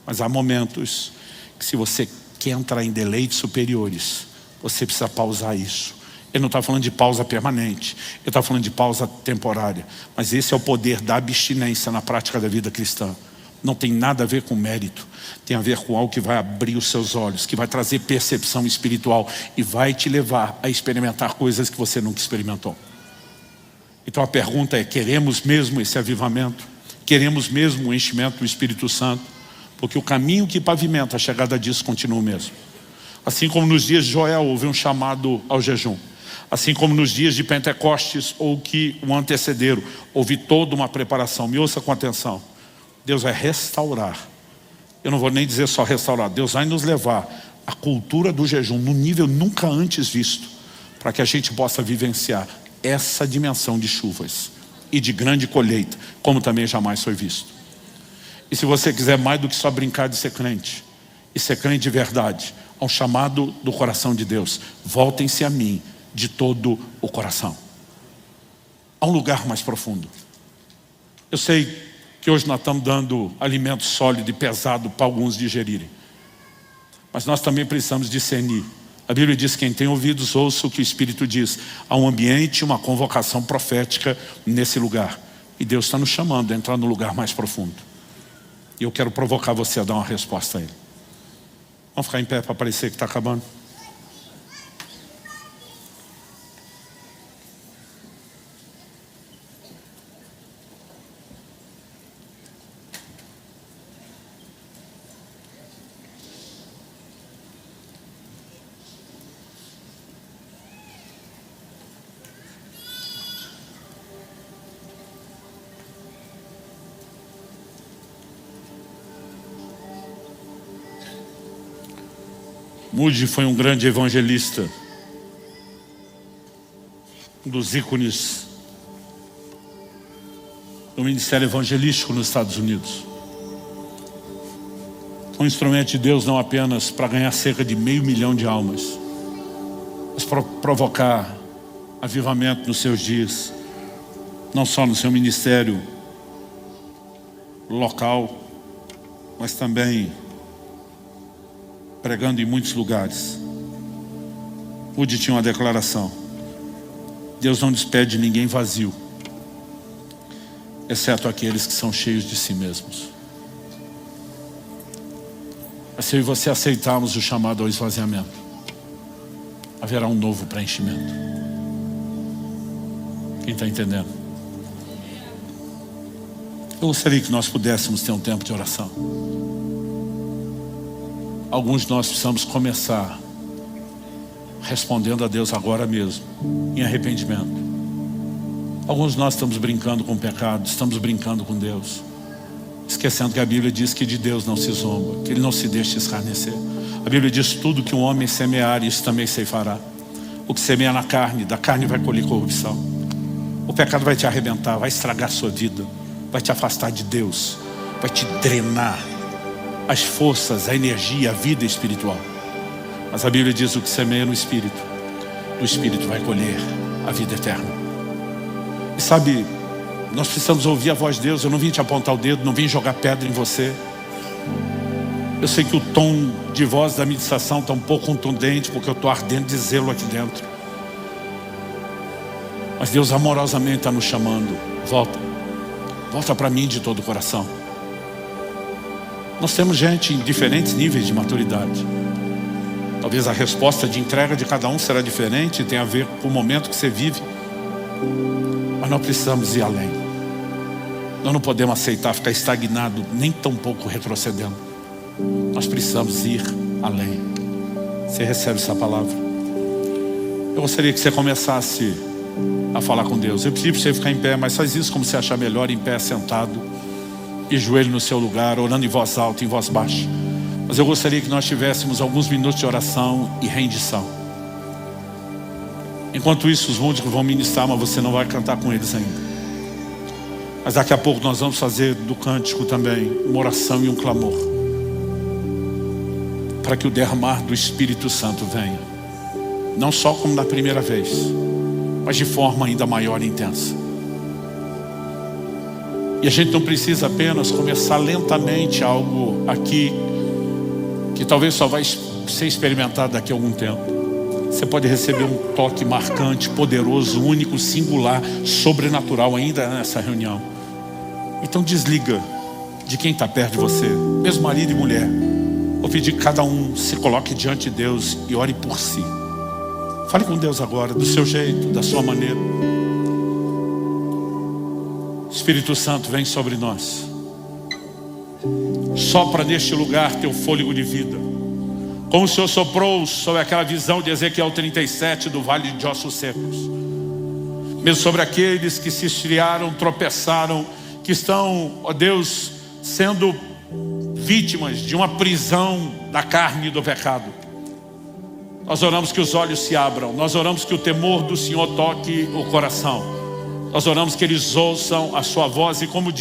Mas há momentos que se você quer entrar em deleites superiores, você precisa pausar isso. Ele não está falando de pausa permanente, ele está falando de pausa temporária. Mas esse é o poder da abstinência na prática da vida cristã. Não tem nada a ver com mérito, tem a ver com algo que vai abrir os seus olhos, que vai trazer percepção espiritual e vai te levar a experimentar coisas que você nunca experimentou. Então a pergunta é, queremos mesmo esse avivamento? Queremos mesmo o enchimento do Espírito Santo? Porque o caminho que pavimenta a chegada disso continua o mesmo. Assim como nos dias de Joel houve um chamado ao jejum. Assim como nos dias de Pentecostes ou que o antecederam, houve toda uma preparação. Me ouça com atenção. Deus vai restaurar. Eu não vou nem dizer só restaurar. Deus vai nos levar à cultura do jejum num nível nunca antes visto, para que a gente possa vivenciar essa dimensão de chuvas e de grande colheita, como também jamais foi visto. E se você quiser mais do que só brincar de ser crente, e ser crente de verdade, ao chamado do coração de Deus, voltem-se a mim de todo o coração. a um lugar mais profundo. Eu sei que hoje nós estamos dando alimento sólido e pesado para alguns digerirem. Mas nós também precisamos discernir. A Bíblia diz: quem tem ouvidos, ouça o que o Espírito diz. Há um ambiente, uma convocação profética nesse lugar. E Deus está nos chamando a entrar no lugar mais profundo. E eu quero provocar você a dar uma resposta a Ele. Vamos ficar em pé para parecer que está acabando? Moody foi um grande evangelista, um dos ícones do ministério evangelístico nos Estados Unidos. Foi um instrumento de Deus não apenas para ganhar cerca de 500 mil de almas, mas para provocar avivamento nos seus dias, não só no seu ministério local, mas também pregando em muitos lugares. Moody tinha uma declaração: Deus não despede ninguém vazio, exceto aqueles que são cheios de si mesmos. Mas se eu e você aceitarmos o chamado ao esvaziamento, haverá um novo preenchimento. Quem está entendendo? Eu gostaria que nós pudéssemos ter um tempo de oração. Alguns de nós precisamos começar respondendo a Deus agora mesmo, em arrependimento. Alguns de nós estamos brincando com o pecado, estamos brincando com Deus, esquecendo que a Bíblia diz que de Deus não se zomba, que Ele não se deixa escarnecer. A Bíblia diz: tudo que um homem semear, isso também ceifará. O que semeia na carne, da carne vai colher corrupção. O pecado vai te arrebentar, vai estragar a sua vida, vai te afastar de Deus, vai te drenar as forças, a energia, a vida espiritual. Mas a Bíblia diz: o que semeia no Espírito, do Espírito vai colher a vida eterna. E sabe, nós precisamos ouvir a voz de Deus. Eu não vim te apontar o dedo, não vim jogar pedra em você. Eu sei que o tom de voz da ministração está um pouco contundente, porque eu estou ardendo de zelo aqui dentro. Mas Deus amorosamente está nos chamando: volta para mim de todo o coração. Nós temos gente em diferentes níveis de maturidade. Talvez a resposta de entrega de cada um será diferente, tem a ver com o momento que você vive. Mas nós precisamos ir além. Nós não podemos aceitar ficar estagnado, nem tão pouco retrocedendo. Nós precisamos ir além. Você recebe essa palavra? Eu gostaria que você começasse a falar com Deus. Eu pedi para você ficar em pé, mas faz isso como você achar melhor, em pé, sentado, e joelho no seu lugar, orando em voz alta, em voz baixa. Mas eu gostaria que nós tivéssemos alguns minutos de oração e rendição. Enquanto isso, os músicos vão ministrar, mas você não vai cantar com eles ainda. Mas daqui a pouco nós vamos fazer do cântico também uma oração e um clamor, para que o derramar do Espírito Santo venha, não só como na primeira vez, mas de forma ainda maior e intensa. E a gente não precisa apenas começar lentamente algo aqui que talvez só vai ser experimentado daqui a algum tempo. Você pode receber um toque marcante, poderoso, único, singular, sobrenatural ainda nessa reunião. Então desliga de quem está perto de você, mesmo marido e mulher. Vou pedir que cada um se coloque diante de Deus e ore por si. Fale com Deus agora, do seu jeito, da sua maneira. Espírito Santo, vem sobre nós. Sopra neste lugar teu fôlego de vida, como o Senhor soprou sobre aquela visão de Ezequiel 37 do vale de ossos secos. Mesmo sobre aqueles que se esfriaram, tropeçaram, que estão, ó Deus, sendo vítimas de uma prisão da carne e do pecado. Nós oramos que os olhos se abram. Nós oramos que o temor do Senhor toque o coração. Nós oramos que eles ouçam a sua voz e, como